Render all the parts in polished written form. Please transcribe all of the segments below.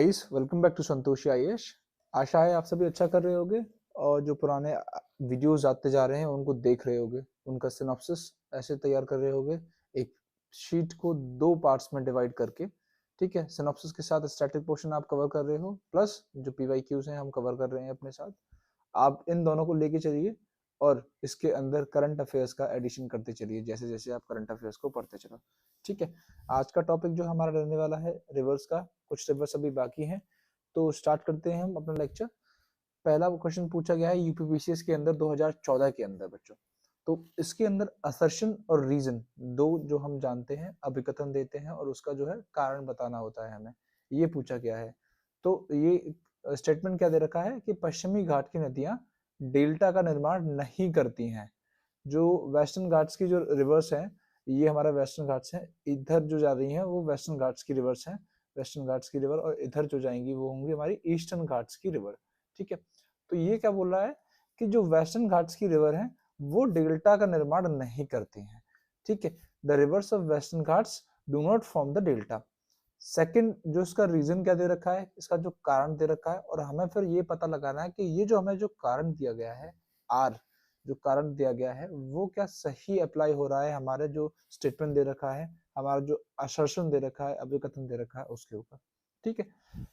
Guys welcome back to Santoshi IAS. आशा है आप सभी अच्छा कर रहे होगे और जो पुराने वीडियोस आते जा रहे हैं उनको देख रहे होगे, उनका सिनॉप्सिस ऐसे तैयार कर रहे होगे एक शीट को दो पार्ट्स में डिवाइड करके। ठीक है, सिनॉप्सिस के साथ स्टैटिक पोर्शन आप कवर कर रहे हो, प्लस जो पीवाईक्यूज हैं हम कवर कर रहे हैं अपने साथ। आप इन दोनों को लेके चलिए और इसके अंदर करंट अफेयर्स का एडिशन करते चलिए जैसे जैसे आप करंट अफेयर्स को पढ़ते चलो। ठीक है, आज का टॉपिक जो हमारा रहने वाला है रिवर्स का, कुछ रिवर्स अभी बाकी हैं, तो स्टार्ट करते हैं हम अपना लेक्चर। पहला क्वेश्चन पूछा गया है यूपीपीसीएस के अंदर 2014 के अंदर बच्चों। तो इसके अंदर असर्शन और रीजन दो जो हम जानते हैं, अभिकथन देते हैं और उसका जो है कारण बताना होता है हमें, ये पूछा गया है। तो ये स्टेटमेंट क्या दे रखा है कि पश्चिमी घाट की नदियां डेल्टा का निर्माण नहीं करती हैं। जो वेस्टर्न घाट्स की जो रिवर्स है, ये हमारा वेस्टर्न घाट्स है, इधर जो जा रही है वो वेस्टर्न घाट्स की रिवर्स है, वेस्टर्न घाट्स की रिवर, और इधर जो जाएंगी वो होंगी हमारी ईस्टर्न घाट्स की रिवर। ठीक है, तो ये क्या बोल रहा है कि जो वेस्टर्न घाट्स की रिवर है वो डेल्टा का निर्माण नहीं करती हैं। ठीक है, the reverse of western Ghats do not form the delta. Second जो इसका रीजन क्या दे रखा है, इसका जो कारण दे रखा है, और हमें फिर ये पता लगाना है कि ये जो हमें जो कारण दिया गया है आर, जो कारण दिया गया है वो क्या सही अप्लाई हो रहा है हमारे जो स्टेटमेंट दे रखा है, हमारा जो असर्शन दे रखा है, अभिकथन दे रखा है उसके ऊपर। ठीक है,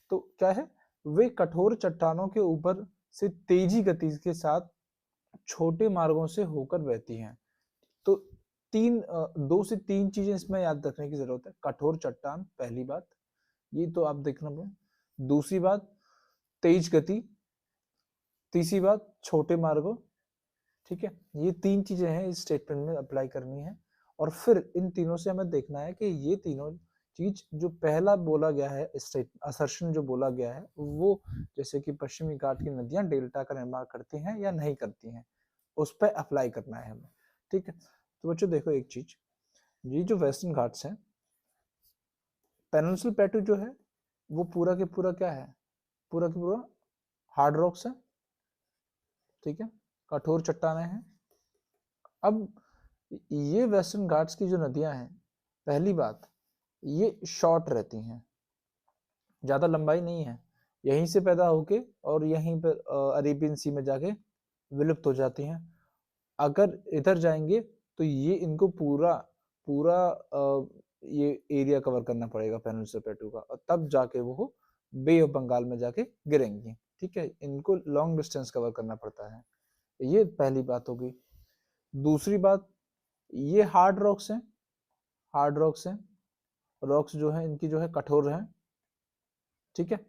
तो क्या है, वे कठोर चट्टानों के ऊपर से तेजी गति के साथ छोटे मार्गों से होकर बहती हैं। तो दो से तीन चीजें इसमें याद रखने की जरूरत है। कठोर चट्टान पहली बात, ये तो आप देखना पड़े। दूसरी बात तेज गति, तीसरी बात छोटे मार्गों। ठीक है, ये तीन चीजें हैं इस स्टेटमेंट में अप्लाई करनी है, और फिर इन तीनों से हमें देखना है कि ये तीनों चीज जो पहला बोला गया है, असर्शन जो बोला गया है वो, जैसे कि पश्चिमी घाट की नदियां डेल्टा का निर्माण करती हैं या नहीं करती हैं, उस पर अप्लाई करना है हमें। ठीक है, तो बच्चों देखो एक चीज, ये जो वेस्टर्न घाट्स हैं, पेनिनसुलर प्लेटू जो है वो पूरा के पूरा क्या है, पूरा के पूरा हार्ड रॉक्स है। ठीक है, कठोर चट्टाने हैं। अब ये वेस्टर्न घाट्स की जो नदियां हैं, पहली बात ये शॉर्ट रहती हैं, ज्यादा लंबाई नहीं है, यहीं से पैदा होके और यहीं पर अरेबियन सी में जाके विलुप्त हो जाती हैं। अगर इधर जाएंगे तो ये इनको पूरा पूरा ये एरिया कवर करना पड़ेगा पेनिनसुलर प्लेटू का, और तब जाके वो बे ऑफ बंगाल में जाके गिरेंगी। ठीक है, इनको लॉन्ग डिस्टेंस कवर करना पड़ता है, ये पहली बात होगी। दूसरी बात, ये हार्ड रॉक्स हैं, हार्ड रॉक्स हैं, रॉक्स जो है इनकी जो है कठोर है। ठीक है,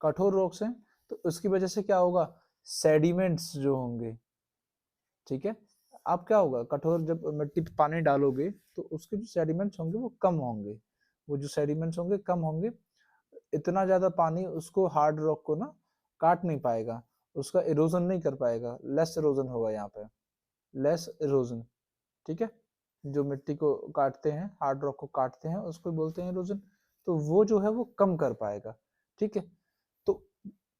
कठोर रॉक्स हैं, तो उसकी वजह से क्या होगा, सेडिमेंट्स जो होंगे। ठीक है, आप क्या होगा, कठोर जब मिट्टी पे पानी डालोगे तो उसके जो सेडिमेंट्स होंगे वो कम होंगे, वो जो सेडिमेंट्स होंगे कम होंगे, इतना ज्यादा पानी उसको हार्ड रॉक को ना काट नहीं पाएगा, उसका इरोजन नहीं कर पाएगा, लेस इरोजन होगा यहाँ पे, लेस इरोजन। ठीक है, जो मिट्टी को काटते हैं, हार्ड रॉक को काटते हैं, उसको बोलते हैं इरोजन, तो वो जो है वो कम कर पाएगा। ठीक है, तो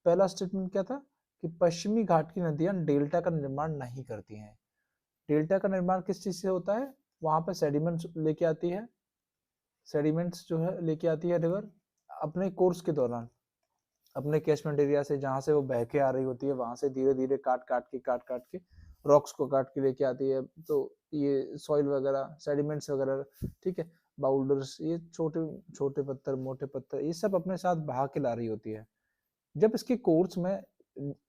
पहला स्टेटमेंट क्या था कि पश्चिमी घाट की नदियां डेल्टा का निर्माण नहीं करती हैं। डेल्टा का निर्माण किस चीज से होता है, वहां पर सेडिमेंट्स लेके आती है, सेडिमेंट्स जो है लेके आती है रिवर अपने कोर्स के दौरान, अपने कैचमेंट एरिया से जहां से वो बह के आ रही होती है वहां से धीरे धीरे काट काट के रॉक्स को काट के लेके आती है। तो ये सॉइल वगैरह, सेडिमेंट्स वगैरह, ठीक है, बाउल्डर्स, ये छोटे छोटे पत्थर, मोटे पत्थर, ये सब अपने साथ बहा के ला रही होती है। जब इसके कोर्स में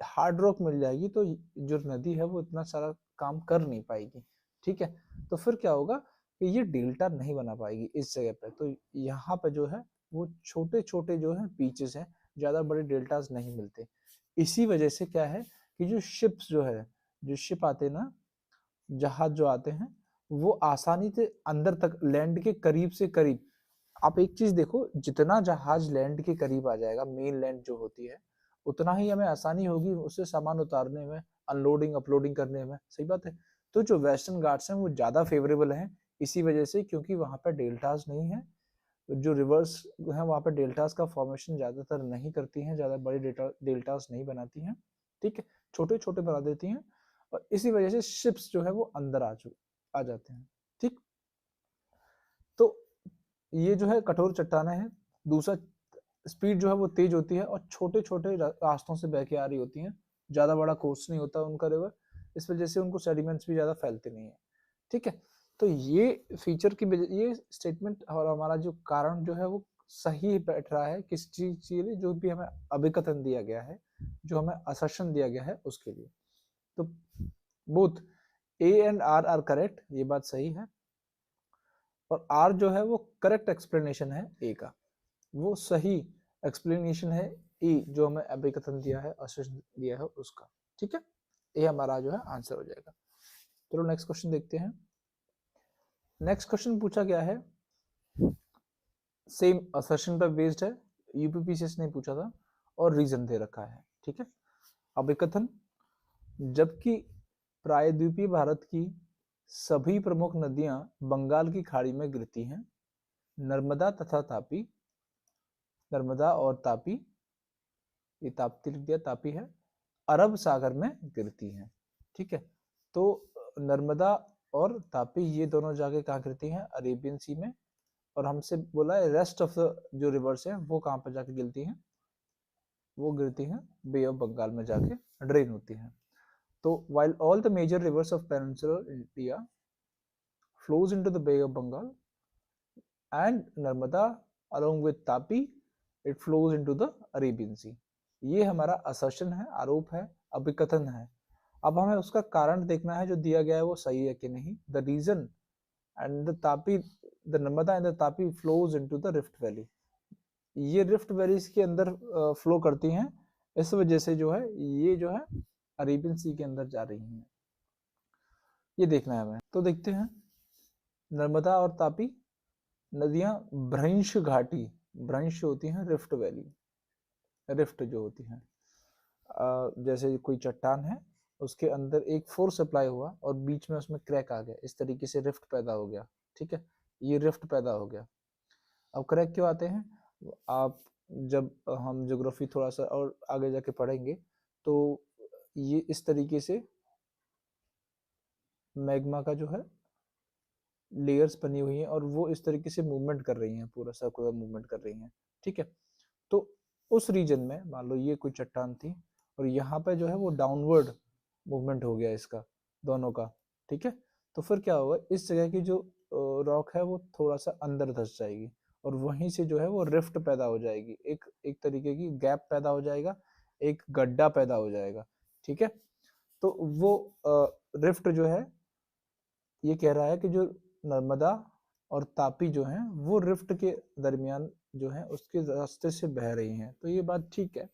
हार्ड रॉक मिल जाएगी तो जो नदी है वो इतना सारा काम कर नहीं पाएगी। ठीक है, तो फिर क्या होगा कि ये डेल्टा नहीं बना पाएगी इस जगह पे, तो यहाँ पे जो है वो छोटे छोटे जो है बीचेस हैं, ज्यादा बड़े डेल्टास नहीं मिलते। इसी वजह से क्या है कि जो शिप्स जो है, जो शिप आते हैं ना, जहाज जो आते हैं, वो आसानी से अंदर तक लैंड के करीब से करीब, आप एक चीज देखो, जितना जहाज लैंड के करीब आ जाएगा, मेन लैंड जो होती है, उतना ही हमें आसानी होगी उससे सामान उतारने में, अनलोडिंग अपलोडिंग करने में। सही बात है, तो जो वेस्टर्न घाट्स हैं वो ज्यादा फेवरेबल हैं इसी वजह से, क्योंकि वहां पर डेल्टास नहीं है, जो रिवर्स है वहां पर डेल्टास का फॉर्मेशन ज्यादातर नहीं करती हैं, ज्यादा बड़ी डेल्टास नहीं बनाती हैं। ठीक है, छोटे छोटे बना देती हैं, और इसी वजह से शिप्स जो है वो अंदर आ जाते हैं। ठीक, तो ये जो है कठोर चट्टाने हैं। दूसरा स्पीड जो है वो तेज होती है और छोटे छोटे रास्तों से बह के आ रही होती हैं, ज़्यादा बड़ा कोर्स नहीं होता उनका रिवर, इस वजह से उनको सेडिमेंट्स भी ज़्यादा फैलते नहीं है। ठीक है, तो ये फीचर की ये स्टेटमेंट और हमारा जो कारण जो है वो सही बैठ रहा है किस चीज के लिए, जो भी हमें अभिकथन दिया गया है, जो हमें असर्शन दिया गया है उसके लिए। तो both A and R correct, ये बात सही है, और आर जो है वो करेक्ट एक्सप्लेनेशन है ए का, वो सही एक्सप्लेनेशन है ए जो हमें अभिकथन दिया है, असर्शन दिया है उसका। ठीक है, ये हमारा जो है आंसर हो जाएगा। चलो नेक्स्ट क्वेश्चन देखते हैं। नेक्स्ट क्वेश्चन पूछा गया है, सेम असर्शन पर बेस्ड है, यूपीपीसीएस ने पूछा था और रीजन दे रखा है। ठीक है, अभिकथन, जबकि प्रायद्वीपीय भारत की सभी प्रमुख नदियां बंगाल की खाड़ी में गिरती हैं, नर्मदा तथा तापी, नर्मदा और तापी, ये ताप्ती लिख दिया, तापी है, अरब सागर में गिरती हैं। ठीक है, तो नर्मदा और तापी ये दोनों जाके कहाँ गिरती हैं, अरेबियन सी में, और हमसे बोला है रेस्ट ऑफ द जो रिवर्स है वो कहाँ पर जाके गिरती हैं, वो गिरती हैं बे ऑफ बंगाल में जाके ड्रेन होती हैं। तो while all the major rivers of peninsular India flows into the Bay of Bengal and Narmada along with Tapi it flows into the Arabian Sea। ये हमारा असर्शन है, आरोप है, अभिकथन है। अब हमें उसका कारण देखना है जो दिया गया है वो सही है कि नहीं। The reason and the Tapi, the Narmada and the Tapi flows into the rift valley, ये रिफ्ट वैलीज के अंदर फ्लो करती हैं, इस वजह से जो है ये जो है अरेबियन सी के अंदर जा रही हैं, ये देखना है हमें। तो देखते हैं, नर्मदा और तापी नदियां भ्रंश घाटी, भ्रंश होती हैं रिफ्ट वैली, रिफ्ट जो होती हैं, जैसे कोई चट्टान है उसके अंदर एक फोर्स अप्लाई हुआ और बीच में उसमें क्रैक आ गया, इस तरीके से रिफ्ट पैदा हो गया। ठीक है, ये रिफ्ट पैदा हो गया। अब क्रैक क्यों आते हैं, आप जब हम ज्योग्राफी थोड़ा सा और आगे जाके पढ़ेंगे तो ये इस तरीके से मैग्मा का जो है लेयर्स बनी हुई हैं और वो इस तरीके से मूवमेंट कर रही हैं, पूरा सर्कुलर मूवमेंट कर रही हैं। ठीक है, तो उस रीजन में मान लो ये कोई चट्टान थी और यहाँ पे जो है वो डाउनवर्ड मूवमेंट हो गया इसका, दोनों का। ठीक है, तो फिर क्या होगा, इस जगह की जो रॉक है वो थोड़ा सा अंदर धंस जाएगी और वहीं से जो है वो रिफ्ट पैदा हो जाएगी, एक तरीके की गैप पैदा हो जाएगा, एक गड्ढा पैदा हो जाएगा। ठीक है, तो वो रिफ्ट जो है ये कह रहा है कि जो नर्मदा और तापी जो हैं वो रिफ्ट के दरमियान जो है उसके रास्ते से बह रही हैं, तो ये बात ठीक है।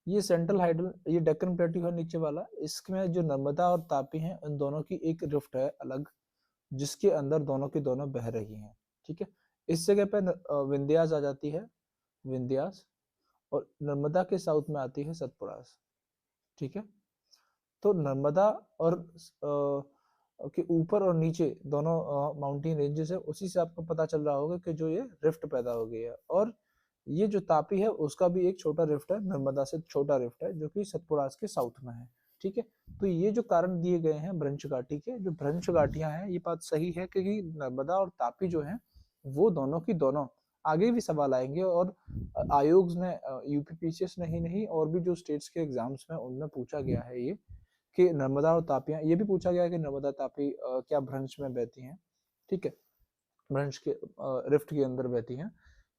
ये सेंट्रल हाइडल, ये डेक्कन प्लेटू है नीचे वाला, इसमें जो नर्मदा और तापी हैं उन दोनों की एक रिफ्ट है अलग, जिसके अंदर दोनों की दोनों बह रही हैं। ठीक है, इस जगह पे विंध्यास आ जाती है, विंध्यास, और नर्मदा के साउथ में आती है सतपुरास। ठीक है, तो नर्मदा और के ऊपर और नीचे दोनों माउंटेन रेंजेस है, उसी से आपको पता चल रहा होगा कि जो ये रिफ्ट पैदा हो गई है। और ये जो तापी है उसका भी एक छोटा रिफ्ट है, नर्मदा से छोटा रिफ्ट है जो कि सतपुरास के साउथ में है। ठीक है, तो ये जो कारण दिए गए हैं भ्रंश घाटी के, जो भ्रंश घाटियां हैं, ये बात सही है क्योंकि नर्मदा और तापी जो है वो दोनों की दोनों, आगे भी सवाल आएंगे और आयोग ने, यूपीपीसीएस नहीं और भी जो स्टेट्स के एग्जाम्स में उनमें पूछा गया है ये कि नर्मदा और तापियां, ये भी पूछा गया है कि नर्मदा तापी क्या भ्रंश में बहती हैं। ठीक है, भ्रंश के रिफ्ट के अंदर बहती हैं,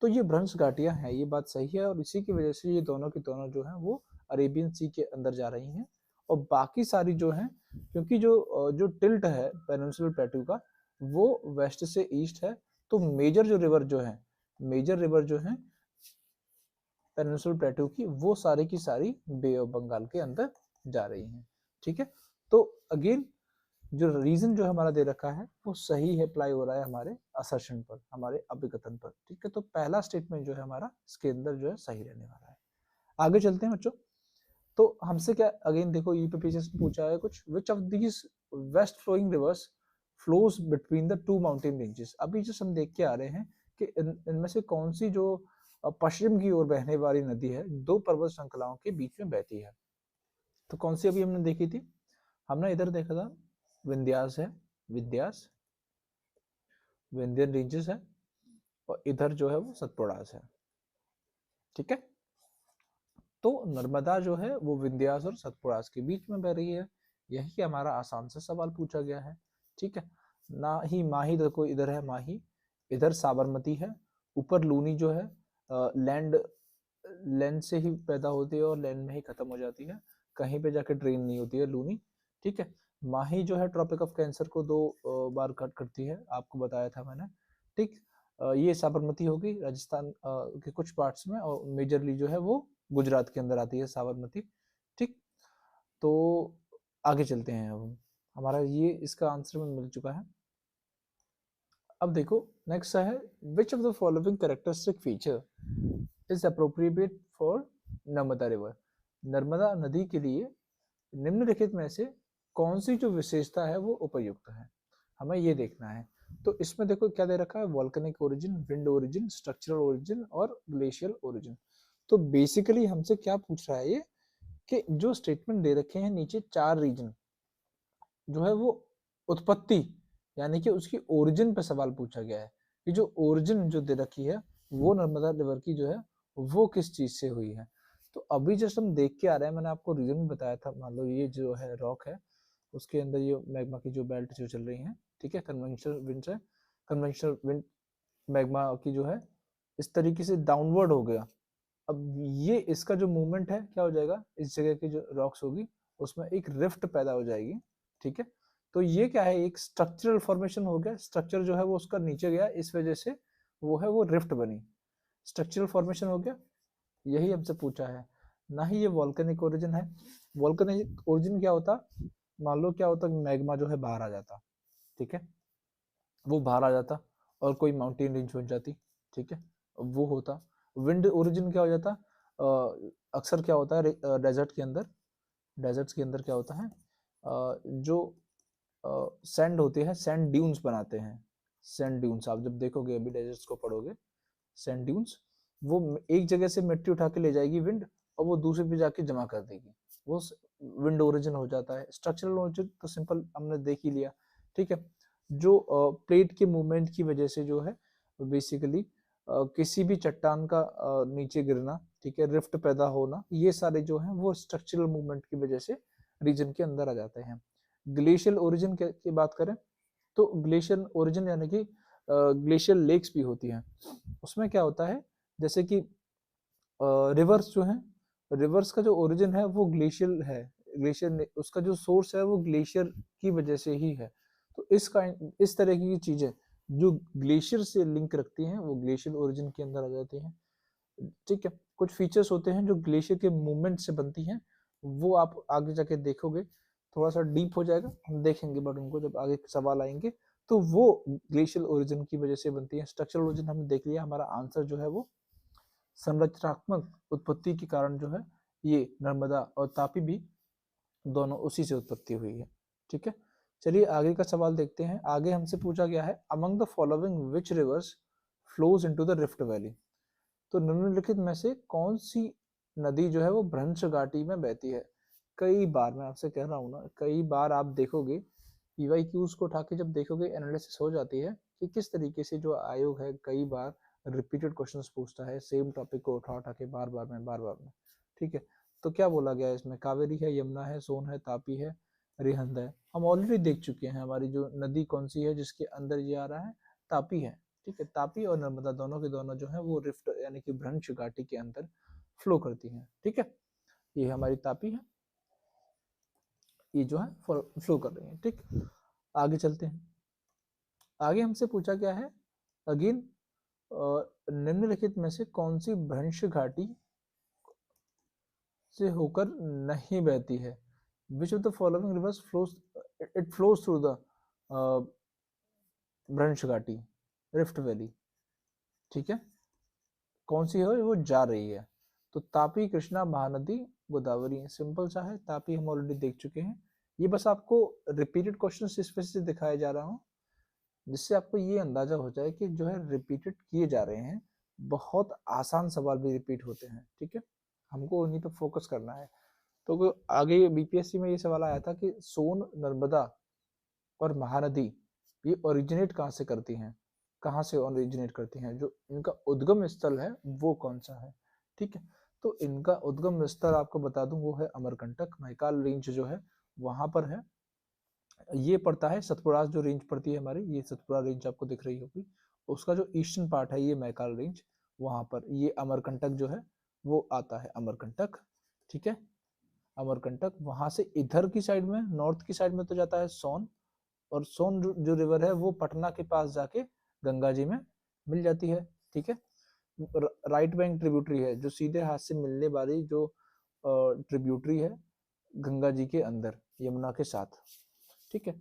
तो ये भ्रंश घाटियां हैं, ये बात सही है, और इसी की वजह से ये दोनों की दोनों जो है वो अरेबियन सी के अंदर जा रही हैं। और बाकी सारी जो है, क्योंकि जो टिल्ट है पेनिनसुलर प्लेटू का वो वेस्ट से ईस्ट है, तो मेजर जो रिवर जो है, मेजर रिवर जो है पेनिनसुलर प्लेटू की, वो सारी की सारी बे ऑफ बंगाल के अंदर जा रही हैं। ठीक है, तो अगेन जो रीजन जो हमारा दे रखा है वो सही है, अप्लाई हो रहा है हमारे असर्शन पर, हमारे अभिकथन पर। ठीक है, तो पहला स्टेटमेंट जो है हमारा इसके अंदर जो है सही रहने वाला है। आगे चलते हैं बच्चों, तो हमसे क्या अगेन देखो यूपीपीसीएस ने पूछा है कुछ, which of these west flowing rivers flows between the two mountain ranges. अभी जो हम देख के आ रहे हैं कि इनमें से कौन सी जो पश्चिम की ओर बहने वाली नदी है दो पर्वत श्रृंखलाओं के बीच में बहती है। तो कौन सी अभी हमने देखी थी, हमने इधर देखा था विंध्यास है, विंध्यास विंध्यन रेंजेस है, और इधर जो है वो सतपुड़ास है। ठीक है। तो नर्मदा जो है वो विंध्यास और सतपुड़ा के बीच में बह रही है, यही हमारा आसान से सवाल पूछा गया है। ठीक है, ना ही माही, देखो इधर है माही, इधर साबरमती है, ऊपर लूनी जो है लैंड लैंड से ही पैदा होती है और लैंड में ही खत्म हो जाती है, कहीं पे जाके ड्रेन नहीं होती है लूनी। ठीक है, माही जो है ट्रॉपिक ऑफ कैंसर को 2 बार कट करती है, आपको बताया था मैंने। ठीक, ये साबरमती होगी राजस्थान के कुछ पार्ट्स में, और मेजरली जो है वो गुजरात के अंदर आती है साबरमती। ठीक, तो आगे चलते हैं। अब हमारा ये इसका आंसर में मिल चुका है। अब देखो नेक्स्ट है, which of the following characteristic feature is appropriate for Narmada river. Narmada नदी के लिए निम्नलिखित में से कौन सी जो विशेषता है वो उपयुक्त है, हमें ये देखना है। तो इसमें देखो क्या दे रखा है, volcanic origin, wind origin, structural origin और ग्लेशियल ओरिजिन। तो बेसिकली हमसे क्या पूछ रहा है ये, कि जो स्टेटमेंट दे रखे हैं नीचे 4 रीजन जो है वो उत्पत्ति यानी कि उसकी ओरिजिन पे सवाल पूछा गया है, कि जो ओरिजिन जो दे रखी है वो नर्मदा रिवर की जो है वो किस चीज से हुई है। तो अभी जस्ट हम देख के आ रहे हैं, मैंने आपको रीजन बताया था, मान लो ये जो है रॉक है, उसके अंदर ये मैग्मा की जो बेल्ट जो चल रही है, ठीक है, कन्वेंशनल विंड से, कन्वेंशनल विंड मैग्मा की जो है इस तरीके से डाउनवर्ड हो गया। अब ये इसका जो मूवमेंट है क्या हो जाएगा, इस जगह की जो रॉक्स होगी उसमें एक रिफ्ट पैदा हो जाएगी। ठीक है, तो ये क्या है, एक स्ट्रक्चरल फॉर्मेशन हो गया, स्ट्रक्चर जो है वो उसका नीचे गया, इस वजह से वो है वो रिफ्ट बनी, स्ट्रक्चरल फॉर्मेशन हो गया, यही हमसे पूछा है। ना ही ये वॉल्केनिक ओरिजिन है। वॉल्केनिक ओरिजिन क्या होता, मान लो क्या होता, मैग्मा जो है बाहर आ जाता, ठीक है, वो बाहर आ जाता और कोई माउंटेन रेंज बन जाती, ठीक है, वो होता। विंड ओरिजिन क्या हो जाता, अक्सर क्या होता है डेजर्ट के अंदर, डेजर्ट्स के अंदर क्या होता है, जो सैंड होते हैं, सैंड ड्यून्स बनाते हैं, सैंड ड्यून्स आप जब देखोगे अभी डेजर्ट्स को पढ़ोगे, सैंड ड्यून्स, वो एक जगह से मिट्टी उठा के ले जाएगी विंड और वो दूसरे पे जाके जमा कर देगी, वो विंड ओरिजिन हो जाता है। स्ट्रक्चरल ओरिजिन तो सिंपल हमने देख ही लिया। ठीक है, जो प्लेट के मूवमेंट की वजह से जो है बेसिकली किसी भी चट्टान का नीचे गिरना, ठीक है, रिफ्ट पैदा होना, ये सारे जो हैं वो स्ट्रक्चरल मूवमेंट की वजह से रीजन के अंदर आ जाते हैं। ग्लेशियल ओरिजिन की बात करें तो ग्लेशियल ओरिजिन यानी कि ग्लेशियल लेक्स भी होती हैं, उसमें क्या होता है, जैसे कि रिवर्स जो है, रिवर्स का जो ओरिजिन है वो ग्लेशियल है, ग्लेशियर उसका जो सोर्स है वो ग्लेशियर की वजह से ही है। तो इस तरह की चीजें जो ग्लेशियर से लिंक रखती हैं वो ग्लेशियल ओरिजिन के अंदर आ जाती हैं। ठीक है, कुछ फीचर्स होते हैं जो ग्लेशियर के मूवमेंट से बनती हैं, वो आप आगे जाके देखोगे, थोड़ा सा डीप हो जाएगा, हम देखेंगे, बट उनको जब आगे सवाल आएंगे तो वो ग्लेशियल ओरिजिन की वजह से बनती है। स्ट्रक्चरल ओरिजिन हमने देख लिया, हमारा आंसर जो है वो संरचनात्मक उत्पत्ति के कारण जो है ये नर्मदा और तापी भी दोनों उसी से उत्पत्ति हुई है। ठीक है, चलिए आगे का सवाल देखते हैं। आगे हमसे पूछा गया है, among the following which reverse flows into the rift valley. तो निम्नलिखित में से कौन सी नदी जो है वो भ्रंश घाटी में बहती है। कई बार मैं आपसे कह रहा हूँ ना, कई बार आप देखोगे पीवाईक्यूज को उठा के जब देखोगे एनालिसिस हो जाती है कि किस तरीके से जो आयोग है कई बार रिपीटेड क्वेश्चंस पूछता है, सेम टॉपिक को उठा उठा के बार बार में। ठीक है, तो क्या बोला गया है इसमें, कावेरी है, यमुना है, सोन है, तापी है, रिहंद है। हम ऑलरेडी देख चुके हैं हमारी जो नदी कौन सी है जिसके अंदर ये आ रहा है, तापी है। ठीक है, तापी और नर्मदा दोनों के दोनों जो है वो रिफ्ट यानी कि भ्रंश घाटी के अंदर फ्लो करती हैं। ठीक है, ये हमारी तापी है, ये जो है फ्लो कर रही है। ठीक, आगे चलते हैं। आगे हमसे पूछा गया है अगेन, निम्नलिखित में से कौन सी भ्रंश घाटी से होकर नहीं बहती है। Which of the following rivers flows, it flows through the भ्रंश घाटी, रिफ्ट वैली। ठीक है, कौन सी है वो जा रही है, तो तापी, कृष्णा, महानदी, गोदावरी। सिंपल सा है, तापी हम ऑलरेडी देख चुके हैं। ये बस आपको रिपीटेड क्वेश्चन इस वजह से दिखाया जा रहा हूँ जिससे आपको ये अंदाजा हो जाए कि जो है रिपीटेड किए जा रहे हैं, बहुत आसान सवाल भी रिपीट होते हैं। ठीक है, हमको उन्हीं पर फोकस करना है। तो आगे बीपीएससी में ये सवाल आया था कि सोन, नर्मदा और महानदी ये ओरिजिनेट कहाँ से करती हैं, कहाँ से ओरिजिनेट करती हैं, जो इनका उद्गम स्थल है वो कौन सा है। ठीक है। तो इनका उद्गम विस्तार आपको बता दूं वो है अमरकंटक, महाकाल रेंज जो है वहां पर है। ये पड़ता है सतपुड़ा जो रेंज पड़ती है हमारी, ये सतपुड़ा रेंज आपको दिख रही होगी, उसका जो ईस्टर्न पार्ट है ये महाकाल रेंज, वहां पर ये अमरकंटक जो है वो आता है, अमरकंटक। ठीक है, अमरकंटक वहां से इधर की साइड में, नॉर्थ की साइड में तो जाता है सोन, और सोन जो रिवर है वो पटना के पास जाके गंगा जी में मिल जाती है। ठीक है, राइट बैंक ट्रिब्यूटरी है, जो सीधे हाथ से मिलने वाली जो ट्रिब्यूटरी है गंगा जी के अंदर यमुना के साथ। ठीक है,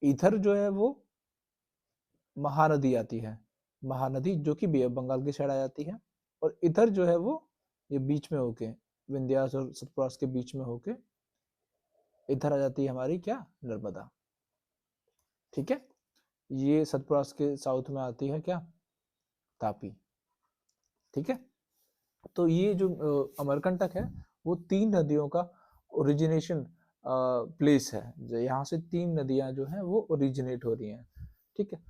इधर जो है वो महानदी आती है, महानदी जो कि बे ऑफ बंगाल की साइड आ जाती है, और इधर जो है वो ये बीच में होके विंध्यास और सतपुरास के बीच में होके इधर आ जाती है हमारी क्या, नर्मदा। ठीक है, ये सतपुरास के साउथ में आती है क्या, तापी। ठीक है, तो ये जो अमरकंटक है वो 3 नदियों का ओरिजिनेशन प्लेस है, यहाँ से 3 नदियां जो है वो ओरिजिनेट हो रही हैं। ठीक है,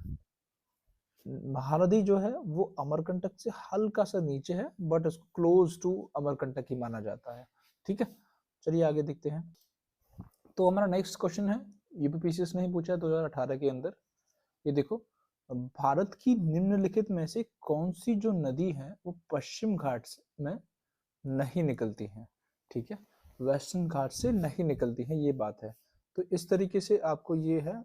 महानदी जो है वो अमरकंटक से हल्का सा नीचे है, बट उसको क्लोज टू अमरकंटक ही माना जाता है। ठीक है, चलिए आगे देखते हैं। तो हमारा नेक्स्ट क्वेश्चन है, यूपीपीसीएस ने ही पूछा है 2018 के अंदर। ये देखो, भारत की निम्नलिखित में से कौन सी जो नदी है वो पश्चिम घाट में नहीं निकलती है। ठीक है, वेस्टर्न घाट से नहीं निकलती है, ये बात है। तो इस तरीके से आपको ये है,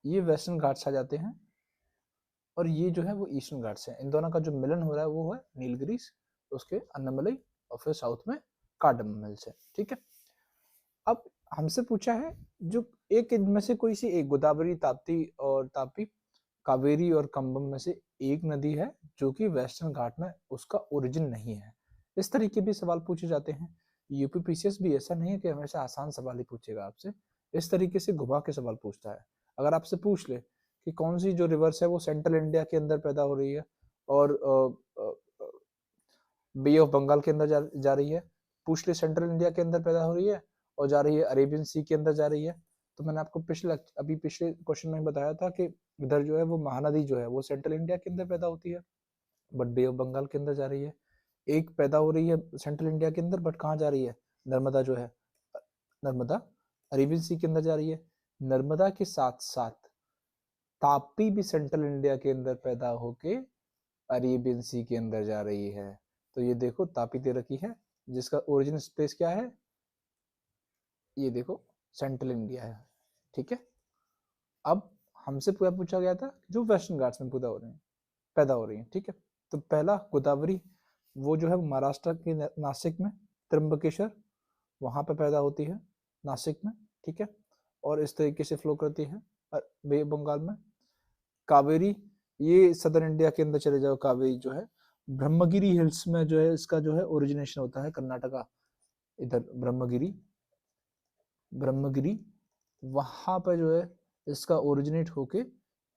ये वेस्टर्न घाट्स आ जाते हैं, और ये जो है वो ईस्टर्न घाट्स है। इन दोनों का जो मिलन हो रहा है वो है नीलगिरीस, उसके अन्नमलई, और फिर साउथ में कार्डमम हिल्स है। ठीक है, अब हमसे पूछा है जो एक इनमें से कोई सी एक, गोदावरी, ताप्ती और तापी, कावेरी और कंबम में से एक नदी है जो कि वेस्टर्न घाट में उसका ओरिजिन नहीं है। इस तरीके भी सवाल पूछे जाते हैं। यूपीपीसीएस भी ऐसा नहीं है कि हमेशा आसान सवाल ही पूछेगा आपसे, इस तरीके से घुमा के सवाल पूछता है। अगर आपसे पूछ ले कि कौन सी जो रिवर्स है वो सेंट्रल इंडिया के अंदर पैदा हो रही है और बे ऑफ बंगाल के अंदर जा रही है, पूछ ले सेंट्रल इंडिया के अंदर पैदा हो रही है और जा रही है अरेबियन सी के अंदर जा रही है, तो मैंने आपको पिछले क्वेश्चन में बताया था कि इधर जो है वो महानदी जो है वो सेंट्रल इंडिया के अंदर पैदा होती है, बट बे ऑफ बंगाल के अंदर जा रही है। एक पैदा हो रही है सेंट्रल इंडिया के अंदर, बट कहाँ जा रही है, नर्मदा जो है, नर्मदा अरेबियन सी के अंदर जा रही है। नर्मदा के साथ साथ ताप्ती भी सेंट्रल इंडिया के अंदर पैदा होके अरेबियन सी के अंदर जा रही है। तो ये देखो तापी दे रखी है, जिसका ओरिजिन स्पेस क्या है, ये देखो सेंट्रल इंडिया है। ठीक है, अब हमसे पूछा गया था जो वेस्टर्न घाट्स में पैदा हो रही है। ठीक है, तो पहला गोदावरी, वो जो है महाराष्ट्र के नासिक में, त्र्यंबकेश्वर वहां पर पैदा होती है, नासिक में। ठीक है, और इस तरीके से फ्लो करती है बे बंगाल में। कावेरी, ये सदर्न इंडिया के अंदर चले जाओ, कावेरी जो है ब्रह्मगिरी हिल्स में जो है इसका जो है ओरिजिनेशन होता है, कर्नाटका, इधर ब्रह्मगिरी, ब्रह्मगिरी वहां पर जो है इसका ओरिजिनेट होके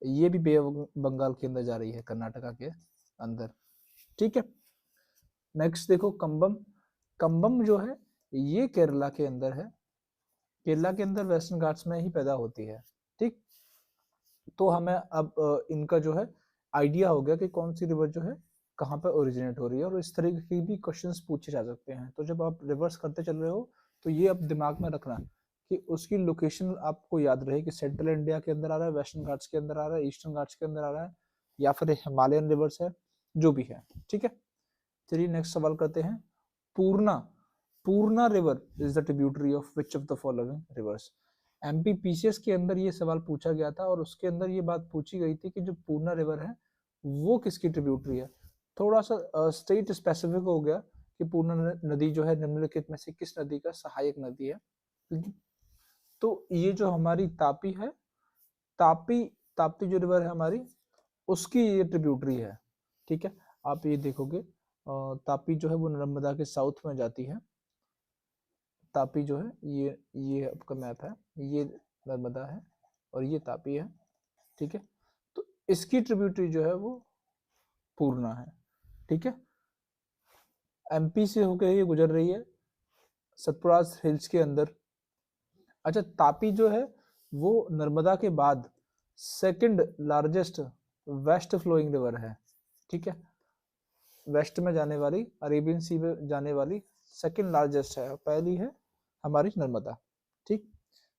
ये भी बे ऑफ बंगाल के अंदर जा रही है, कर्नाटका के अंदर। ठीक है, नेक्स्ट देखो कंबम, कंबम जो है ये केरला के अंदर है, केरला के अंदर वेस्टर्न घाट्स में ही पैदा होती है। ठीक, तो हमें अब इनका जो है आइडिया हो गया कि कौन सी रिवर जो है कहाँ पर ओरिजिनेट हो रही है, और इस तरीके की भी क्वेश्चंस पूछे जा सकते हैं। तो जब आप रिवर्स करते चल रहे हो तो ये अब दिमाग में रखना कि उसकी लोकेशन आपको याद रहे कि सेंट्रल इंडिया के अंदर आ रहा है, वेस्टर्न घाट्स के अंदर आ रहा है, ईस्टर्न घाट्स के अंदर आ रहा है, या फिर हिमालयन रिवर्स है, जो भी है। ठीक है, चलिए नेक्स्ट सवाल करते हैं। Purna, Purna river is the tributary of which of the following rivers. MPPCS के अंदर ये सवाल पूछा गया था, और उसके अंदर ये बात पूछी गई थी कि जो पूर्णा रिवर है वो किसकी ट्रिब्यूटरी है। थोड़ा सा स्टेट स्पेसिफिक हो गया कि पूर्णा नदी जो है निम्नलिखित में से किस नदी का सहायक नदी है। तो ये जो हमारी तापी है, तापी, ताप्ती जो रिवर है हमारी, उसकी ये ट्रिब्यूटरी है। ठीक है, आप ये देखोगे तापी जो है वो नर्मदा के साउथ में जाती है, तापी जो है ये आपका मैप है, ये नर्मदा है और ये तापी है। ठीक है, तो इसकी ट्रिब्यूटरी जो है वो पूर्णा है। ठीक है, एमपी से होकर ये गुजर रही है सतपुड़ा हिल्स के अंदर। अच्छा, तापी जो है वो नर्मदा के बाद second largest west flowing river है। ठीक है, वेस्ट में जाने वाली, अरेबियन सी में जाने वाली सेकंड लार्जेस्ट है, पहली है हमारी नर्मदा। ठीक,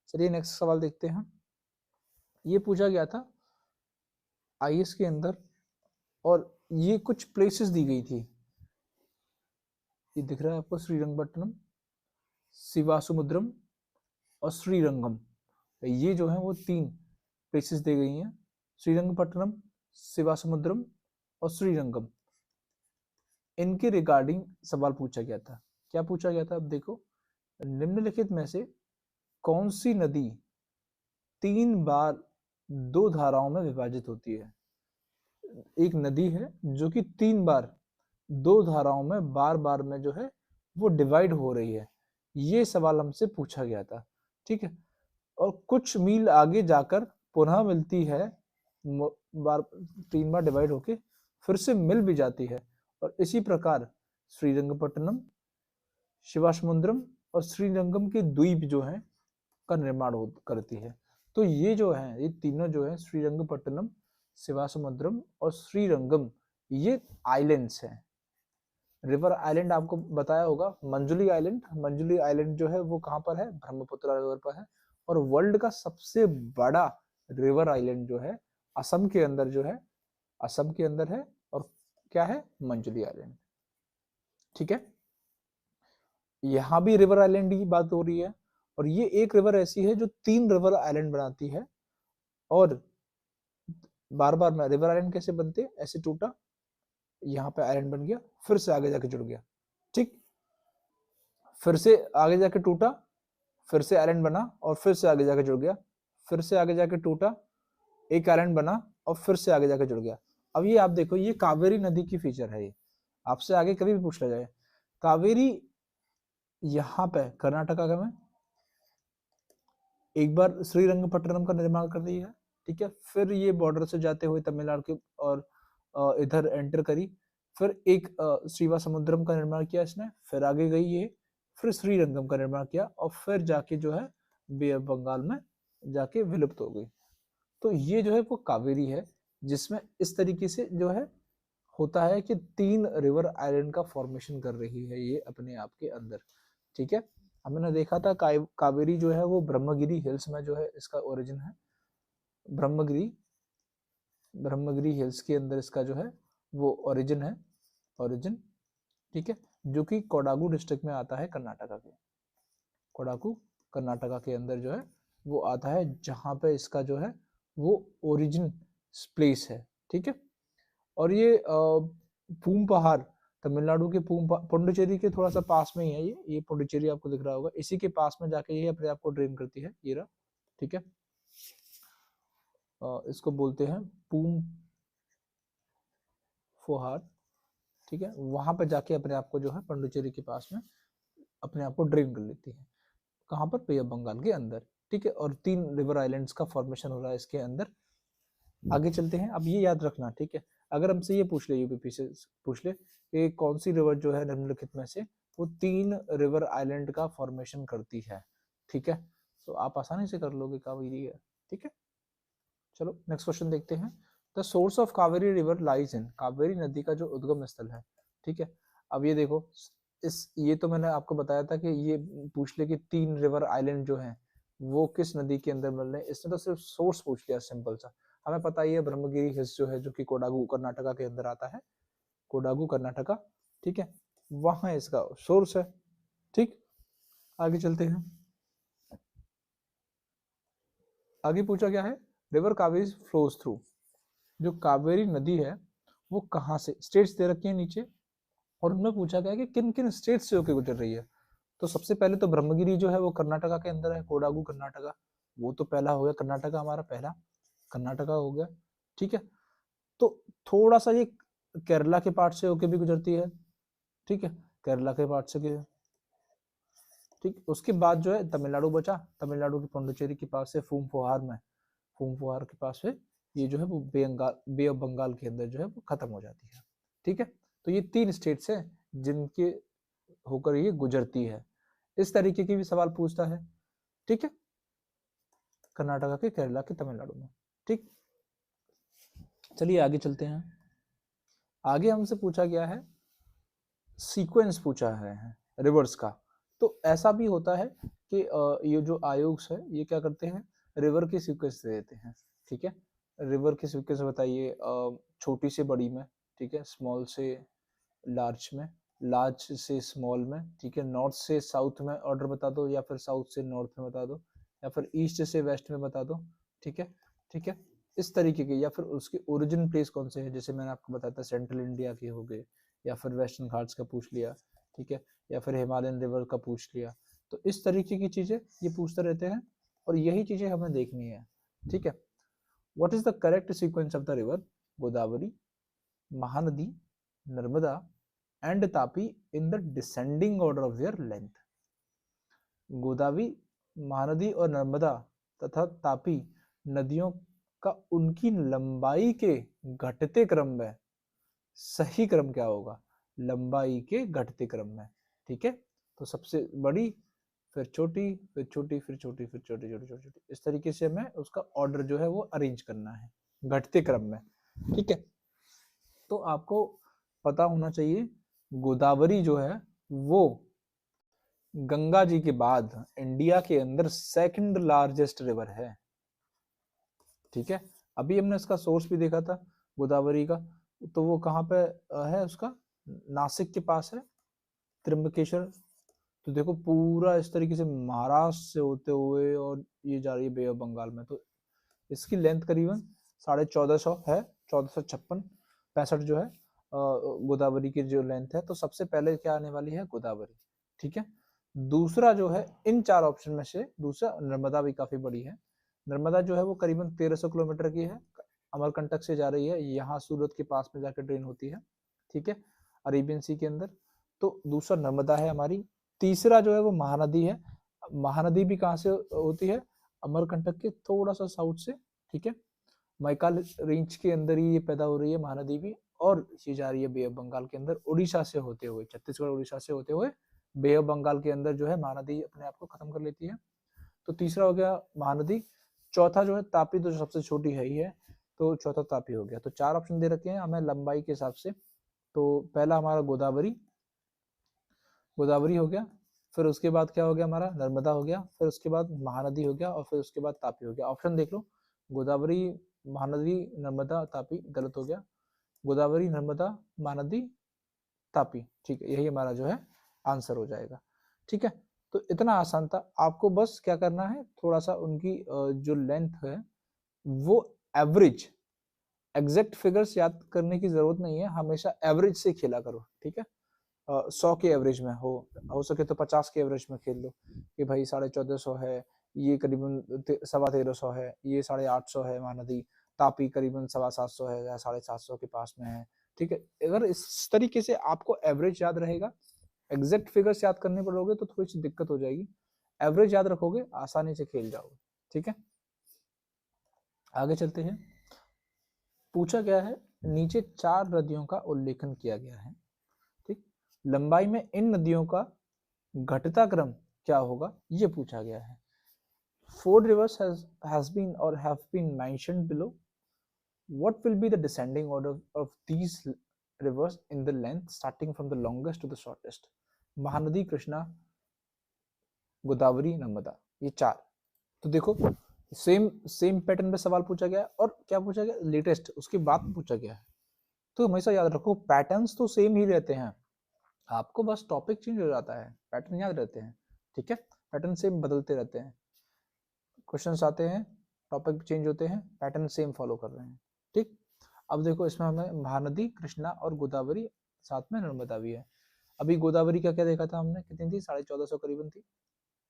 चलिए नेक्स्ट सवाल देखते हैं। ये पूछा गया था आईएएस के अंदर, और ये कुछ प्लेसेस दी गई थी, ये दिख रहा है आपको, श्रीरंगपट्टनम, शिवासमुद्रम और श्रीरंगम। ये जो है वो 3 प्लेसेस दी गई हैं, श्रीरंगपट्टनम, शिवासमुद्रम और श्रीरंगम। इनके रिगार्डिंग सवाल पूछा गया था। क्या पूछा गया था, अब देखो, निम्नलिखित में से कौन सी नदी 3 बार 2 धाराओं में विभाजित होती है? एक नदी है जो कि 3 बार 2 धाराओं में बार बार में जो है वो डिवाइड हो रही है, ये सवाल हमसे पूछा गया था। ठीक है, और कुछ मील आगे जाकर पुनः मिलती है, बार 3 बार डिवाइड होके फिर से मिल भी जाती है, और इसी प्रकार श्रीरंगपट्टनम, शिवासमुद्रम और श्रीरंगम के द्वीप जो हैं का निर्माण करती है। तो ये जो है, ये तीनों जो है, श्रीरंगपट्टनम, शिवासमुद्रम और श्रीरंगम, ये आइलैंड्स हैं। रिवर आइलैंड आपको बताया होगा, मंजुली आइलैंड। मंजुली आइलैंड जो है वो कहाँ पर है? ब्रह्मपुत्र रिवर पर है। और वर्ल्ड का सबसे बड़ा रिवर आइलैंड जो है असम के अंदर जो है, असम के अंदर है, और क्या है? मंजुली आइलैंड। ठीक है, यहाँ भी रिवर आइलैंड की बात हो रही है, और ये एक रिवर ऐसी है जो 3 रिवर आइलैंड बनाती है। और बार बार में रिवर आइलैंड कैसे बनते? ऐसे टूटा, यहाँ पे आइलैंड बन गया, फिर से आगे जाके जुड़ गया। ठीक, फिर से आगे जाके टूटा, फिर से आइलैंड बना, और फिर से आगे जाके जुड़ गया, फिर से आगे जाके टूटा, एक आइलैंड बना, और फिर से आगे जाके जुड़ गया। अब ये आप देखो, ये कावेरी नदी की फीचर है। ये आपसे आगे कभी भी पूछ लिया जाए, कावेरी यहाँ पे कर्नाटका में एक बार श्रीरंगपट्टनम का निर्माण कर दी है। ठीक है, फिर ये बॉर्डर से जाते हुए तमिलनाडु के और इधर एंटर करी, फिर एक श्रीवासमुद्रम का निर्माण किया इसने, फिर आगे गई ये, फिर श्रीरंगम का निर्माण किया, और फिर जाके जो है बे ऑफ बंगाल में जाके विलुप्त हो गई। तो ये जो है वो कावेरी है, जिसमें इस तरीके से जो है होता है कि 3 रिवर आइलैंड का फॉर्मेशन कर रही है ये अपने आप के अंदर। ठीक है, हमने देखा था कावेरी जो है वो ब्रह्मगिरी हिल्स में जो है इसका ओरिजिन है। ब्रह्मगिरी हिल्स के अंदर इसका जो है वो ओरिजिन है, ओरिजिन। ठीक है, जो कि कोडागू डिस्ट्रिक्ट में आता है, कर्नाटका के। कोडागू कर्नाटका के अंदर जो है वो आता है, जहां पे इसका जो है वो ओरिजिन प्लेस है। ठीक है, और ये पूम पहाड़ तमिलनाडु के पुडुचेरी के थोड़ा सा पास में ही है। ये पुडुचेरी आपको दिख रहा होगा, इसी के पास में जाके ये अपने आप को ड्रेन करती है, ये रहा। ठीक है, इसको बोलते हैं पूम फोहार। ठीक है, वहां पर जाके अपने आप को जो है पुडुचेरी के पास में अपने आप को ड्रेन कर लेती है। कहाँ पर? बे ऑफ बंगाल के अंदर। ठीक है, और 3 रिवर आइलैंड्स का फॉर्मेशन हो रहा है इसके अंदर। आगे चलते हैं। अब ये याद रखना, ठीक है, अगर हमसे ये पूछ ले, यूपीपी से पूछ ले कि कौन सी रिवर जो है निम्नलिखित में से वो 3 रिवर आइलैंड का फॉर्मेशन करती है, ठीक है, तो आप आसानी से कर लोगे, कावेरी है। ठीक है, चलो नेक्स्ट क्वेश्चन देखते हैं। The source of Kaveri river lies in, Kaveri नदी का जो उद्गम स्थल है। ठीक है, अब ये देखो, ये तो मैंने आपको बताया था कि ये पूछ ले कि 3 रिवर आइलैंड जो हैं वो किस नदी के अंदर मिल रहे हैं। इसने तो सिर्फ सोर्स पूछ लिया, सिंपल सा। हमें पता ही है ब्रह्मगिरी हिल्स जो है, जो कि कोडागू कर्नाटका के अंदर आता है, कोडागू कर्नाटका। ठीक है, वहां इसका सोर्स है। ठीक, आगे चलते हैं। आगे पूछा गया है, रिवर कावेरी फ्लोज थ्रू, जो कावेरी नदी है वो कहाँ से, स्टेट्स दे रखी है नीचे, और उनमें पूछा गया है कि किन किन स्टेट से होकर गुजर रही है। तो सबसे पहले तो ब्रह्मगिरी जो है वो कर्नाटका के अंदर है, कोडागू कर्नाटका, वो तो पहला हो गया, कर्नाटका हमारा पहला कर्नाटका हो गया। ठीक है, तो थोड़ा सा ये केरला के पार्ट से होके भी गुजरती है। ठीक है, केरला के पार्ट से ठीक, उसके बाद जो है तमिलनाडु बचा, तमिलनाडु के पुडुचेरी के पास से फूम फुहार के पास से ये जो है वो बे ऑफ बंगाल के अंदर जो है वो खत्म हो जाती है। ठीक है, तो ये 3 स्टेट्स हैं जिनके होकर ये गुजरती है। इस तरीके की भी सवाल पूछता है। ठीक है, कर्नाटका के, केरला के, तमिलनाडु में। ठीक, चलिए आगे चलते हैं। आगे हमसे पूछा गया है सीक्वेंस पूछा है रिवर्स का, तो ऐसा भी होता है कि ये जो आयोग है ये क्या करते हैं, रिवर की सीक्वेंस दे देते हैं। ठीक है, रिवर की सीक्वेंस बताइए, छोटी से बड़ी में, ठीक है, स्मॉल से लार्ज में, लार्ज से स्मॉल में, ठीक है, नॉर्थ से साउथ में ऑर्डर बता दो, या फिर साउथ से नॉर्थ में बता दो, या फिर ईस्ट से वेस्ट में बता दो। ठीक है, ठीक है, इस तरीके के, या फिर उसके ओरिजिन प्लेस कौन से है, जैसे मैंने आपको बताया था सेंट्रल इंडिया के हो गए, या फिर वेस्टर्न घाट्स का पूछ लिया, ठीक है, या फिर हिमालयन रिवर का पूछ लिया। तो इस तरीके की चीजें ये पूछते रहते हैं, और यही चीजें हमें देखनी है। ठीक है, what is the correct sequence of the river Godavari, Mahanadi, Narmada and Tapi in the descending order of their length. Godavari, Mahanadi और नर्मदा तथा तापी नदियों का उनकी लंबाई के घटते क्रम में, सही क्रम क्या होगा, लंबाई के घटते क्रम में। ठीक है, तो सबसे बड़ी, फिर छोटी, फिर छोटी, फिर छोटी, फिर छोटी, छोटी, छोटी, छोटी, इस तरीके से हमें उसका ऑर्डर जो है वो अरेंज करना है घटते क्रम में। ठीक है, तो आपको पता होना चाहिए गोदावरी जो है वो गंगा जी के बाद इंडिया के अंदर सेकंड लार्जेस्ट रिवर है। ठीक है, अभी हमने इसका सोर्स भी देखा था गोदावरी का, तो वो कहाँ पे है, उसका नासिक के पास है, त्र्यंबकेश्वर। तो देखो पूरा इस तरीके से महाराष्ट्र से होते हुए और ये जा रही है बे ऑफ बंगाल में। तो इसकी लेंथ करीबन 1450 है, 1456 जो है गोदावरी की जो लेंथ है। तो सबसे पहले क्या आने वाली है, गोदावरी। ठीक है, दूसरा जो है इन चार ऑप्शन में से दूसरा, नर्मदा भी काफी बड़ी है। नर्मदा जो है वो करीबन 1300 किलोमीटर की है, अमरकंटक से जा रही है, यहाँ सूरत के पास में जाकर ड्रेन होती है। ठीक है, अरेबियन सी के अंदर। तो दूसरा नर्मदा है हमारी। तीसरा जो है वो महानदी है। महानदी भी कहाँ से होती है, अमरकंटक के थोड़ा सा साउथ से। ठीक है, मैकाल रेंज के अंदर ही ये पैदा हो रही है महानदी भी, और ये जा रही है बे ऑफ बंगाल के अंदर, उड़ीसा से होते हुए, छत्तीसगढ़ उड़ीसा से होते हुए बे ऑफ बंगाल के अंदर जो है महानदी अपने आप को खत्म कर लेती है। तो तीसरा हो गया महानदी। चौथा जो है तापी, तो सबसे छोटी है ही है, तो चौथा तापी हो गया। तो चार ऑप्शन दे रखे हैं हमें लंबाई के हिसाब से। तो पहला हमारा गोदावरी, गोदावरी हो गया, फिर उसके बाद क्या हो गया हमारा, नर्मदा हो गया, फिर उसके बाद महानदी हो गया, और फिर उसके बाद तापी हो गया। ऑप्शन देख लो, गोदावरी, महानदी, नर्मदा, तापी, गलत हो गया। गोदावरी, नर्मदा, महानदी, तापी, ठीक है, यही हमारा जो है आंसर हो जाएगा। ठीक है, तो इतना आसान था। आपको बस क्या करना है, थोड़ा सा उनकी जो लेंथ है वो एवरेज, एग्जैक्ट फिगर्स याद करने की जरूरत नहीं है, हमेशा एवरेज से खेला करो। ठीक है, 100 के एवरेज में हो सके तो 50 के एवरेज में खेल लो, कि भाई 1450 है, ये करीबन 1350 है, ये 850 है महानदी, तापी करीबन 750 है या 750 के पास में है। ठीक है, अगर इस तरीके से आपको एवरेज याद रहेगा, एग्जैक्ट फिगर्स याद करने पड़ोगे तो थोड़ी सी दिक्कत हो जाएगी। एवरेज याद रखोगे आसानी से खेल जाओगे। ठीक है, आगे चलते हैं। पूछा गया है, नीचे 4 नदियों का उल्लेखन किया गया है। ठीक, लंबाई में इन नदियों का घटता क्रम क्या होगा, ये पूछा गया है। 4 rivers has been or have been mentioned below. What will be the descending order of these rivers in the length starting from the longest to the shortest? Mahanadi, Krishna, Godavari, Narmada, ये 4। तो देखो सेम सेम पैटर्न पे सवाल पूछा गया, और क्या पूछा गया, लेटेस्ट, उसके बाद पूछा गया है। तो हमेशा याद रखो पैटर्न्स तो सेम ही रहते हैं, आपको बस टॉपिक चेंज हो जाता है, पैटर्न याद रहते हैं। ठीक है, पैटर्न सेम बदलते रहते हैं, क्वेश्चंस आते हैं, टॉपिक चेंज होते हैं, पैटर्न सेम फॉलो कर रहे हैं। ठीक, अब देखो इसमें हमें महानदी, कृष्णा और गोदावरी, साथ में नर्मदा भी है। अभी गोदावरी का क्या देखा था हमने, कितनी थी, 1450 करीबन थी,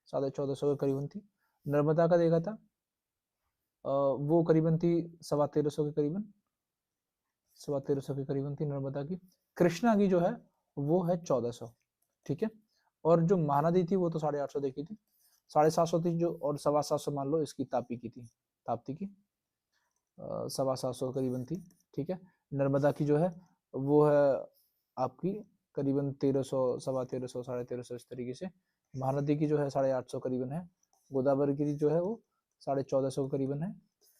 1450 के करीबन थी। नर्मदा का देखा था, वो करीबन थी 1350 के करीबन, 1350 के करीबन थी नर्मदा की। कृष्णा की जो है वो है 1400। ठीक है, और जो महानदी थी वो तो 850 देखी थी, 750 थी जो, और 725 मान लो इसकी तापी की थी, ताप्ती की 725 करीबन थी। ठीक है, नर्मदा की जो है वो है आपकी करीबन 1300, 1350, 1350, इस तरीके से। महानदी की जो है 850 करीबन है। गोदावरी की जो है वो 1450 करीबन है,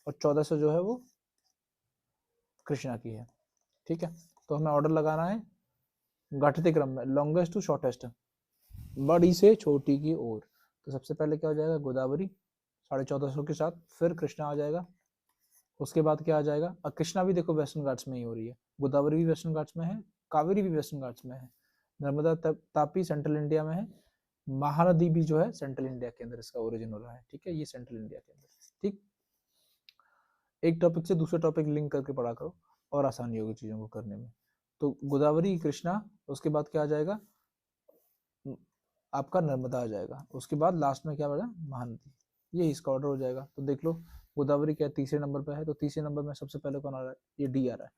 और 1400 जो है वो कृष्णा की है। ठीक है, तो हमें ऑर्डर लगाना है घटते क्रम में, लॉन्गेस्ट टू शॉर्टेस्ट, बड़ी से छोटी की ओर। तो सबसे पहले क्या हो जाएगा, गोदावरी 1450 के साथ, फिर कृष्णा आ जाएगा, उसके बाद क्या आ जाएगा, कृष्णा भी देखो वेस्टर्न घाट्स में ही हो रही है, गोदावरी भी वेस्टर्न घाट्स में है, कावेरी भी वेस्टर्न घाट्स में है, नर्मदा तापी सेंट्रल इंडिया में है, महानदी भी जो है सेंट्रल इंडिया के अंदर इसका ओरिजिन हो रहा है, ठीक है, ये सेंट्रल इंडिया के अंदर, ठीक। एक टॉपिक से दूसरे टॉपिक लिंक करके पढ़ा करो और आसानी होगी चीजों को करने में। तो गोदावरी, कृष्णा, उसके बाद क्या आ जाएगा आपका, नर्मदा आ जाएगा, उसके बाद लास्ट में क्या बड़ा, महानदी, ये इसका ऑर्डर हो जाएगा। तो देख लो गोदावरी क्या तीसरे नंबर पे है, तो तीसरे नंबर में सबसे पहले कौन आ रहा है, ये डी आ रहा है,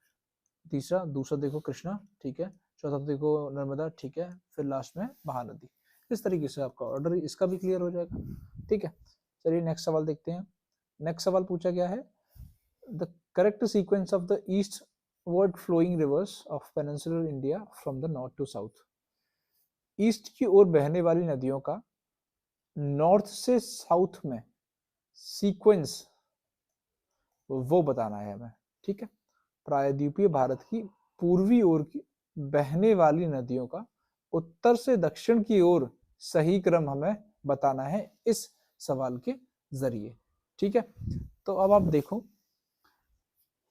तीसरा, दूसरा देखो कृष्णा, ठीक है, चौथा देखो नर्मदा, ठीक है, फिर लास्ट में महानदी। इस तरीके से आपका ऑर्डर इसका भी क्लियर हो जाएगा, ठीक है। चलिए नेक्स्ट सवाल देखते हैं। नेक्स्ट सवाल पूछा गया है, the correct sequence of the eastward flowing rivers of peninsular India from the north to south. East की ओर बहने वाली नदियों का नॉर्थ से साउथ में सीक्वेंस वो बताना है हमें, ठीक है। प्रायद्वीपीय भारत की पूर्वी ओर की बहने वाली नदियों का उत्तर से दक्षिण की ओर सही क्रम हमें बताना है इस सवाल के जरिए, ठीक है। तो अब आप देखो,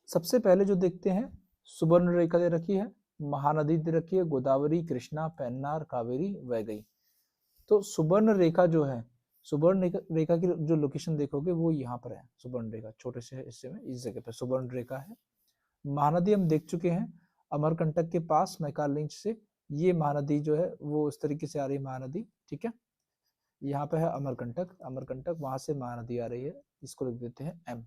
सबसे पहले जो देखते हैं, सुवर्ण रेखा दे रखी है, महानदी दे रखी है, गोदावरी, कृष्णा, पेन्नार, कावेरी, वैगई। तो सुवर्ण रेखा जो है, सुवर्ण रेखा की जो लोकेशन देखोगे वो यहाँ पर है, सुवर्ण रेखा छोटे से हिस्से में इस जगह पर सुवर्ण रेखा है। महानदी हम देख चुके हैं, अमरकंटक के पास मैकाल लिंच से ये महानदी जो है वो इस तरीके से आ रही है महानदी, ठीक है। यहाँ पे है अमरकंटक, अमरकंटक वहां से महानदी आ रही है, इसको लिख देते हैं एम,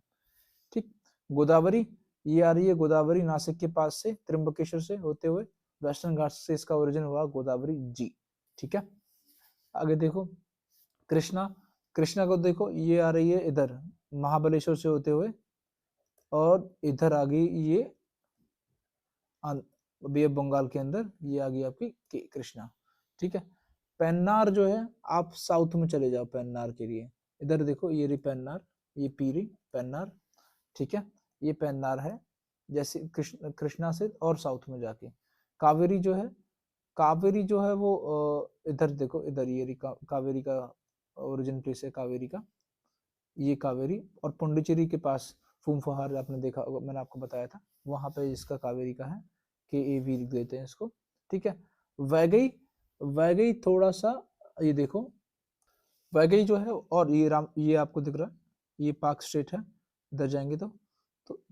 ठीक। गोदावरी ये आ रही है, गोदावरी नासिक के पास से त्र्यंबकेश्वर से होते हुए वेस्टर्न घाट से इसका ओरिजिन हुआ, गोदावरी जी, ठीक है। आगे देखो कृष्णा, कृष्णा को देखो ये आ रही है इधर महाबलेश्वर से होते हुए और इधर आ गई ये बे ऑफ बंगाल के अंदर, ये आ गई आपकी कृष्णा, ठीक है। पेन्नार जो है आप साउथ में चले जाओ पेन्नार के लिए, इधर देखो ये रही पेन्नार, ये पीरी पेन्नार, ठीक है, ये पेन्नार है, जैसे कृष्णा से और साउथ में जाके कावेरी जो है, कावेरी जो है वो इधर देखो, इधर ये रही कावेरी का ओरिजिन प्लेस है कावेरी का, ये कावेरी, और पुंडुचेरी के पास फूमफहार आपने देखा होगा, मैंने आपको बताया था, वहां पे इसका कावेरी का है, KAV लिख देते हैं इसको, ठीक है। वैगई, वैगई थोड़ा सा ये देखो, वैगई जो है, और ये आपको दिख रहा है, ये पाक स्टेट है, इधर जाएंगे तो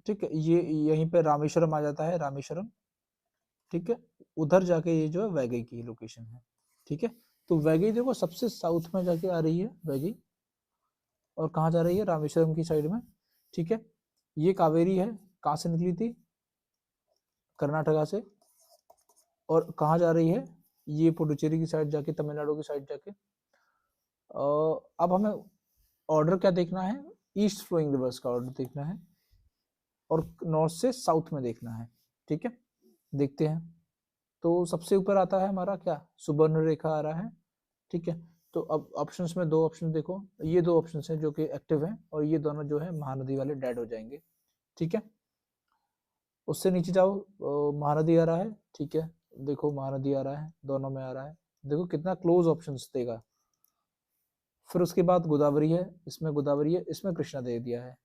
ठीक है, ये यहीं पे रामेश्वरम आ जाता है, रामेश्वरम, ठीक है, उधर जाके ये जो है वैगई की लोकेशन है, ठीक है। तो वैगई देखो सबसे साउथ में जाके आ रही है वैगई, और कहाँ जा रही है, रामेश्वरम की साइड में, ठीक है। ये कावेरी है, कहाँ से निकली थी, कर्नाटका से, और कहाँ जा रही है, ये पुडुचेरी की साइड जाके, तमिलनाडु की साइड जाके। अब हमें ऑर्डर क्या देखना है, ईस्ट फ्लोइंग रिवर्स का ऑर्डर देखना है और नॉर्थ से साउथ में देखना है, ठीक है। देखते हैं, तो सबसे ऊपर आता है हमारा क्या, सुवर्ण रेखा आ रहा है, ठीक है। तो अब ऑप्शंस में दो ऑप्शन देखो, ये दो ऑप्शंस हैं जो कि एक्टिव हैं, और ये दोनों जो है महानदी वाले डेड हो जाएंगे, ठीक है। उससे नीचे जाओ, महानदी आ रहा है, ठीक है, देखो महानदी आ रहा है, दोनों में आ रहा है, देखो कितना क्लोज ऑप्शंस देगा। फिर उसके बाद गोदावरी है, इसमें गोदावरी है, इसमें कृष्णा दे दिया है।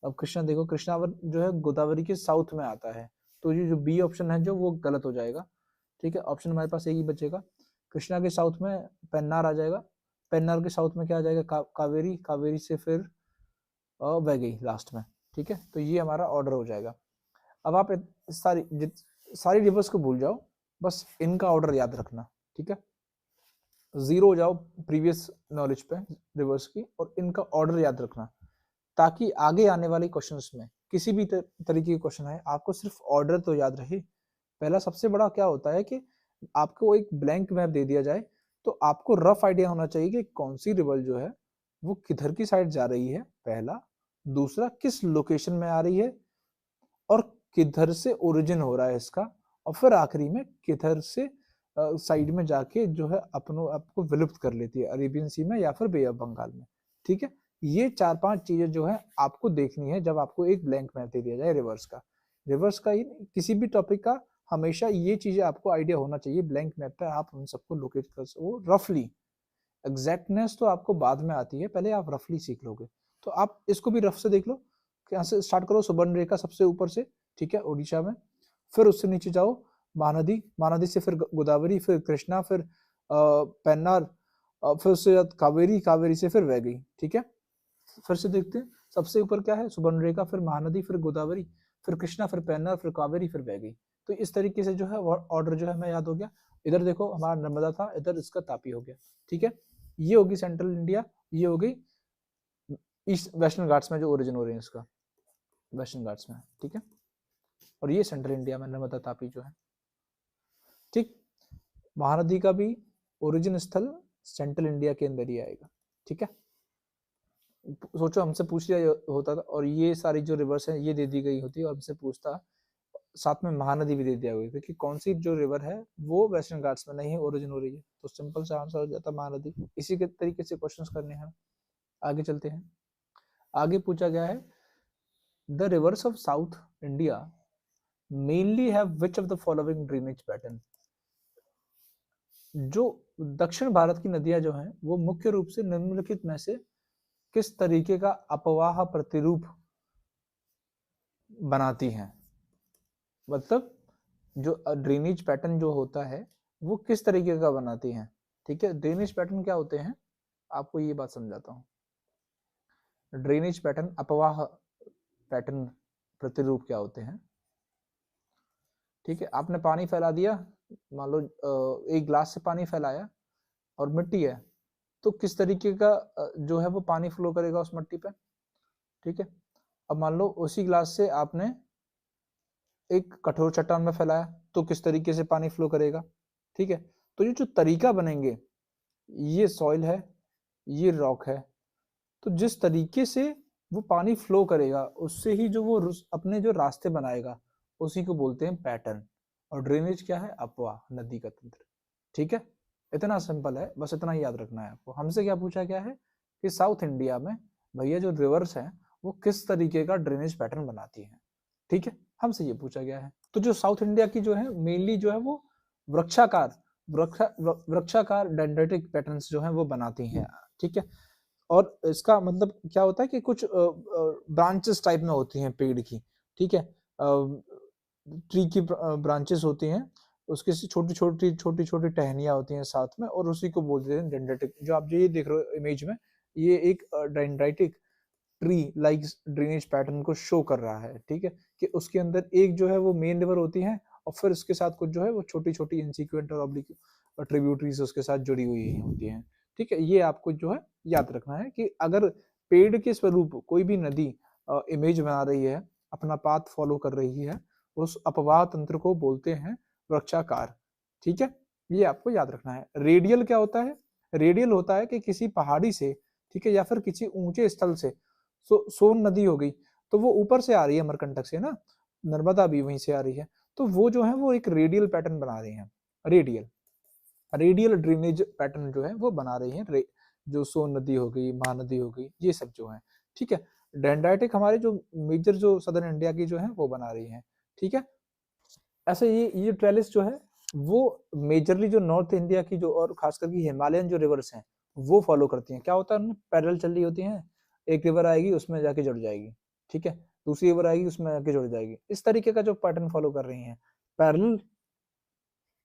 अब कृष्णा देखो, कृष्णा जो है गोदावरी के साउथ में आता है, तो ये जो बी ऑप्शन है जो वो गलत हो जाएगा, ठीक है। ऑप्शन हमारे पास एक ही बचेगा, कृष्णा के साउथ में पेन्नार आ जाएगा, पेन्नार के साउथ में क्या आ जाएगा, कावेरी, कावेरी से फिर वैगई लास्ट में, ठीक है। तो ये हमारा ऑर्डर हो जाएगा। अब आप सारी रिवर्स को भूल जाओ, बस इनका ऑर्डर याद रखना, ठीक है। जीरो हो जाओ प्रीवियस नॉलेज पे रिवर्स की, और इनका ऑर्डर याद रखना, ताकि आगे आने वाले क्वेश्चंस में किसी भी तरीके के क्वेश्चन है, आपको सिर्फ ऑर्डर तो याद रहे। पहला सबसे बड़ा क्या होता है कि आपको एक ब्लैंक मैप दे दिया जाए, तो आपको रफ आइडिया होना चाहिए कि कौन सी रिवर जो है वो किधर की साइड जा रही है, पहला, दूसरा किस लोकेशन में आ रही है, और किधर से ओरिजिन हो रहा है इसका, और फिर आखिरी में किधर से साइड में जाके जो है अपनों आपको विलुप्त कर लेती है, अरेबियन सी में या फिर बे ऑफ बंगाल में, ठीक है। ये 4-5 चीजें जो है आपको देखनी है जब आपको एक ब्लैंक मैप दे दिया जाए रिवर्स का। रिवर्स का ही किसी भी टॉपिक का हमेशा ये चीजें आपको आइडिया होना चाहिए, ब्लैंक मैप पे आप उन सबको लोकेट कर सको रफली। एग्जैक्टनेस तो आपको बाद में आती है, पहले आप रफली सीख लोगे। तो आप इसको भी रफ से देख लो, यहाँ से स्टार्ट करो सुबर्ण रेखा सबसे ऊपर से, ठीक है, उड़ीसा में, फिर उससे नीचे जाओ महानदी, महानदी से फिर गोदावरी, फिर कृष्णा, फिर पेन्नार, फिर उससे बाद कावेरी, कावेरी से फिर वैगई, ठीक है। फिर से देखते हैं सबसे ऊपर क्या है, सुबर्ण रेखा, फिर महानदी, फिर गोदावरी, फिर कृष्णा, फिर पेन्नार, फिर कावेरी, फिर वैगई। तो इस तरीके से जो है ऑर्डर जो है हमें याद हो गया। इधर देखो हमारा नर्मदा था, इधर इसका तापी हो गया, ठीक है। ये होगी सेंट्रल इंडिया, ये हो गई ईस्ट वेस्टर्न घाट्स में जो ओरिजिन हो रहे हैं इसका, वेस्टर्न घाट्स में, ठीक है। और ये सेंट्रल इंडिया में नर्मदा तापी जो है, ठीक। महानदी का भी ओरिजिन स्थल सेंट्रल इंडिया के अंदर ही आएगा, ठीक है। सोचो हमसे पूछ लिया होता था और ये सारी जो रिवर्स है ये दे दी गई होती और हमसे पूछता साथ में महानदी भी दे दिया गई थी कि कौन सी जो रिवर है वो वेस्टर्न घाट्स में नहीं है, ओरिजिन हो रही है, तो सिंपल सा आंसर हो जाता महानदी। इसी के तरीके से क्वेश्चंस करने हैं। आगे चलते हैं। आगे पूछा गया है the reverse of south India mainly have which of the following drainage pattern. जो दक्षिण भारत की नदियां जो हैं वो मुख्य रूप से निम्नलिखित में से किस तरीके का अपवाह प्रतिरूप बनाती हैं। मतलब जो ड्रेनेज पैटर्न जो होता है वो किस तरीके का बनाती हैं, ठीक है। ड्रेनेज पैटर्न क्या होते हैं, आपको ये बात समझाता हूँ। ड्रेनेज पैटर्न, अपवाह पैटर्न, प्रतिरूप क्या होते हैं, ठीक है। आपने पानी फैला दिया, मान लो एक ग्लास से पानी फैलाया और मिट्टी है, तो किस तरीके का जो है वो पानी फ्लो करेगा उस मिट्टी पे, ठीक है। अब मान लो उसी ग्लास से आपने एक कठोर चट्टान में फैलाया तो किस तरीके से पानी फ्लो करेगा, ठीक है। तो ये जो तरीका बनेंगे, ये सॉइल है, ये रॉक है, तो जिस तरीके से वो पानी फ्लो करेगा उससे ही जो वो अपने जो रास्ते बनाएगा उसी को बोलते हैं पैटर्न। और ड्रेनेज क्या है, अपवाह, नदी का तंत्र, ठीक है। इतना सिंपल है, बस इतना ही याद रखना है आपको। हमसे क्या पूछा गया है कि साउथ इंडिया में भैया जो रिवर्स है वो किस तरीके का ड्रेनेज पैटर्न बनाती है, ठीक है, हमसे ये पूछा गया है। तो जो साउथ इंडिया की जो है मेनली जो है वो वृक्षाकार डेंड्रेटिक पैटर्न्स जो है वो बनाती हैं, ठीक है। और इसका मतलब क्या होता है कि कुछ ब्रांचेस टाइप में होती हैं पेड़ की, ठीक है। ट्री की ब्रांचेस होती हैं, उसके छोटी छोटी छोटी छोटी टहनियां होती हैं साथ में, और उसी को बोलते हैं डेंड्रेटिक। जो आप ये देख रहे हो इमेज में, ये एक dendritic tree like drainage pattern को शो कर रहा है, ठीक है। कि उसके अंदर एक जो है वो मेन रिवर होती है और फिर उसके साथ कुछ जो है वो छोटी छोटी इंसिक्वेंट और ऑब्लिक ट्रिब्यूटरीज उसके साथ जुड़ी हुई होती हैं, ठीक है। ये आपको जो है याद रखना है कि अगर पेड़ के स्वरूप कोई भी नदी इमेज बना रही है, अपना पाथ फॉलो कर रही है, उस अपवाह तंत्र को बोलते हैं वृक्षाकार, ठीक है। ये आपको याद रखना है। रेडियल क्या होता है, रेडियल होता है कि किसी पहाड़ी से, ठीक है, या फिर किसी ऊंचे स्थल से, सोन नदी हो गई तो वो ऊपर से आ रही है अमरकंटक से ना, नर्मदा भी वहीं से आ रही है, तो वो जो है वो एक रेडियल पैटर्न बना रही है, रेडियल ड्रेनेज पैटर्न जो है वो बना रही है, जो सोन नदी हो गई, महानदी हो गई, ये सब जो है, ठीक है। डेंड्राइटिक हमारे जो मेजर जो सदर्न इंडिया की जो है वो बना रही है, ठीक है। ऐसे ये ट्रेलिस जो है वो मेजरली जो नॉर्थ इंडिया की जो और खास करके हिमालयन जो रिवर्स हैं वो फॉलो करती हैं। क्या होता है, उनमें पैरेलल चल रही होती हैं, एक रिवर आएगी उसमें जाके जुड़ जाएगी, ठीक है, दूसरी रिवर आएगी उसमें जाके जुड़ जाएगी, इस तरीके का जो पैटर्न फॉलो कर रही हैं, पैरेलल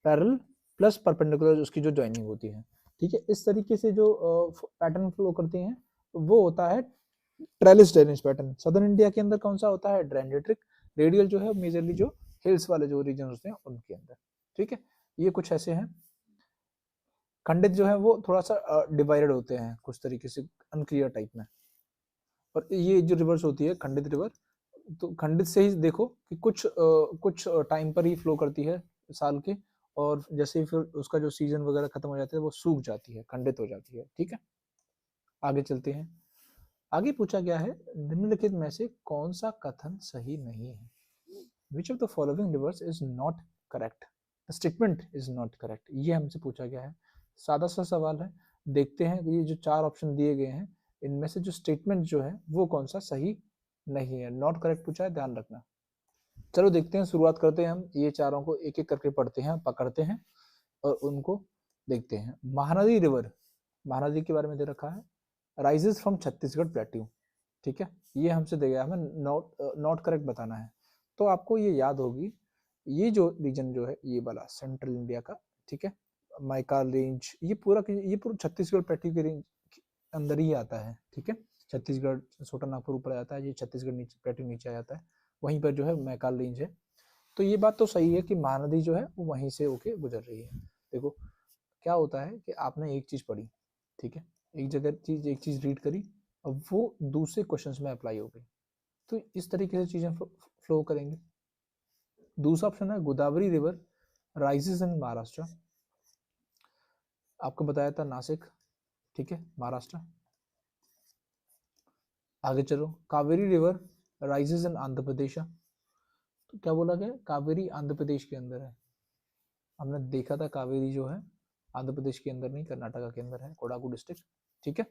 पैरेलल प्लस परपेंडिकुलर उसकी जो ज्वाइनिंग होती है, ठीक है। इस तरीके से जो पैटर्न फ्लो करती हैं वो होता है trellis drainage pattern. Southern India के अंदर कौन सा होता है, डेंड्रेटिक। रेडियल जो है मेजरली जो हिल्स वाले जो रीजन होते हैं उनके अंदर, ठीक है। ये कुछ ऐसे हैं। खंडित जो है वो थोड़ा सा डिवाइडेड होते हैं कुछ तरीके से अनक्लियर टाइप में। और ये जो रिवर्स होती है खंडित रिवर, तो खंडित से ही देखो कि कुछ टाइम पर ही फ्लो करती है साल के, और जैसे ही फिर उसका जो सीजन वगैरह खत्म हो जाता है वो सूख जाती है, खंडित हो जाती है, ठीक है। आगे चलते हैं। आगे पूछा गया है निम्नलिखित में से कौन सा कथन सही नहीं है। Which of the following rivers is not correct? The statement is not correct. ये हमसे पूछा गया है, सादा सा सवाल है। देखते हैं ये जो 4 ऑप्शन दिए गए हैं इनमें से जो स्टेटमेंट जो है वो कौन सा सही नहीं है। नॉट करेक्ट पूछा है, ध्यान रखना, चलो देखते हैं, शुरुआत करते हैं हम ये चारों को एक एक करके पढ़ते हैं, पकड़ते हैं और उनको देखते हैं। महानदी रिवर, महानदी के बारे में दे रखा है, राइजेस फ्रॉम छत्तीसगढ़ प्लेट्यू, ठीक है, ये हमसे दे गया, हमें नॉट करेक्ट बताना है। तो आपको ये याद होगी, ये जो रीजन जो है ये वाला सेंट्रल इंडिया का, ठीक है, मैकाल रेंज, ये पूरा छत्तीसगढ़ प्लेट्यू के रेंज के अंदर ही आता है, ठीक है, छत्तीसगढ़ छोटा नागपुर ऊपर आ जाता है, ये छत्तीसगढ़ नीचे प्लेट्यू नीचे आ जाता है, वहीं पर जो है मैकाल रेंज है। तो ये बात तो सही है कि महानदी जो है वो वहीं से होके गुजर रही है। देखो क्या होता है कि आपने एक चीज पढ़ी, ठीक है, एक जगह चीज एक चीज रीड करी, अब वो दूसरे क्वेश्चंस में अप्लाई हो गई, तो इस तरीके से चीजें फ्लो करेंगे। दूसरा ऑप्शन है Godavari river rises in Maharashtra, आपको बताया था नासिक, ठीक है, महाराष्ट्र। आगे चलो, Kaveri river rises in Andhra Pradesh, तो क्या बोला गया, कावेरी आंध्र प्रदेश के अंदर है, हमने देखा था कावेरी जो है आंध्र प्रदेश के अंदर नहीं, कर्नाटका के अंदर है, कोडागु डिस्ट्रिक्ट, ठीक है।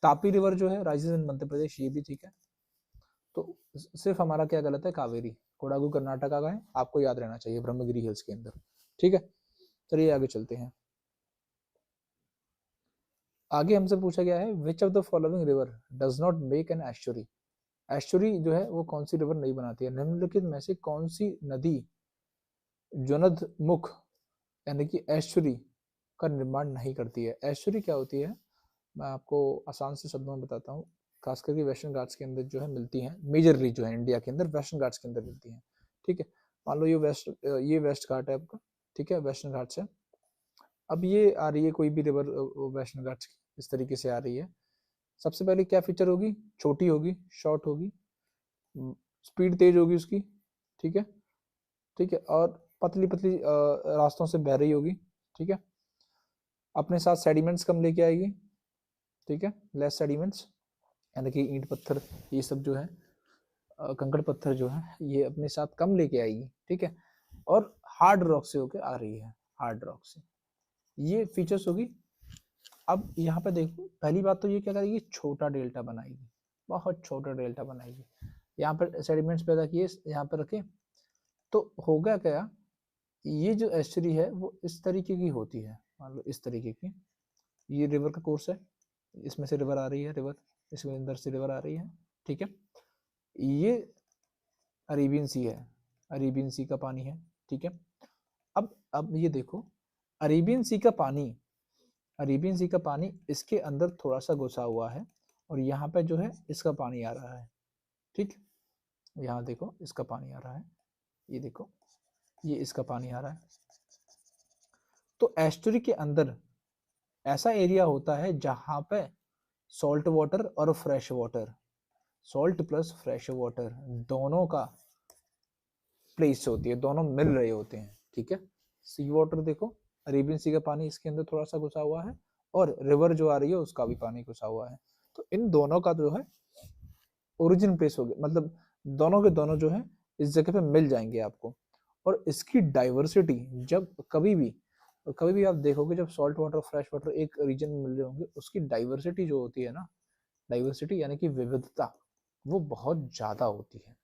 तापी रिवर जो है राइजेस इन मध्य प्रदेश, ये भी ठीक है। तो सिर्फ हमारा क्या गलत है, कावेरी, कोडागु कर्नाटका का है, आपको याद रहना चाहिए, ब्रह्मगिरी हिल्स के अंदर, ठीक है। चलिए आगे चलते हैं। आगे हमसे पूछा गया है, which of the following river does not make an estuary, estuary जो है वो कौन सी रिवर नहीं बनाती है, निम्नलिखित में से कौन सी नदी ज्वनदमुख यानी कि एस्चुरी का निर्माण नहीं करती है। एस्चुरी क्या होती है, मैं आपको आसान से शब्दों में बताता हूँ, खास करके वेस्टर्न घाट्स के अंदर जो है मिलती हैं, मेजरली जो है इंडिया के अंदर वेस्टर्न घाट्स के अंदर मिलती हैं, ठीक है। मान लो ये वेस्ट घाट है आपका, ठीक है, वेस्टर्न घाट्स है। अब ये आ रही है कोई भी रिवर वेस्टर्न घाट्स की, इस तरीके से आ रही है। सबसे पहले क्या फीचर होगी, छोटी होगी, शॉर्ट होगी, स्पीड तेज होगी उसकी, ठीक है, ठीक है, और पतली पतली रास्तों से बह रही होगी, ठीक है। अपने साथ सेडिमेंट्स कम लेके आएगी, ठीक है, लेस सेडिमेंट्स, यानी कि ईंट पत्थर ये सब जो है, कंकड़ पत्थर जो है ये अपने साथ कम लेके आएगी, ठीक है, और हार्ड रॉक से होके आ रही है, हार्ड रॉक से, ये फीचर्स होगी। अब यहाँ पे देखो, पहली बात तो ये क्या करेगी, छोटा डेल्टा बनाएगी, बहुत छोटा डेल्टा बनाएगी, यहाँ पर सेडिमेंट्स पैदा किए, यहाँ पर रखे, तो होगा क्या, ये जो एस्चुरी है वो इस तरीके की होती है, मान लो इस तरीके की, ये रिवर का कोर्स है, इसमें से रिवर आ रही है, रिवर इसमें अंदर से रिवर आ रही है, ठीक है, ये अरेबियन सी है, अरेबियन सी का पानी है, ठीक है। अब ये देखो, अरेबियन सी का पानी, अरेबियन सी का पानी इसके अंदर थोड़ा सा घुसा हुआ है, और यहाँ पे जो है इसका पानी आ रहा है, ठीक, यहाँ देखो इसका पानी आ रहा है, ये देखो ये इसका पानी आ रहा है। तो एस्टुरी के अंदर ऐसा एरिया होता है जहां पे सॉल्ट वाटर और fresh water, salt plus fresh water दोनों का प्लेस होती है, दोनों मिल रहे होते हैं, ठीक है। सी वाटर देखो, अरेबियन सी का पानी इसके अंदर थोड़ा सा घुसा हुआ है, और रिवर जो आ रही है उसका भी पानी घुसा हुआ है, तो इन दोनों का जो है ओरिजिन प्लेस हो गया, मतलब दोनों के दोनों जो है इस जगह पे मिल जाएंगे आपको। और इसकी डाइवर्सिटी जब कभी भी आप देखोगे, जब सॉल्ट वाटर फ्रेश वाटर एक रीजन में मिल रहे होंगे, उसकी डाइवर्सिटी जो होती है ना, डाइवर्सिटी यानी कि विविधता, वो बहुत ज्यादा होती है,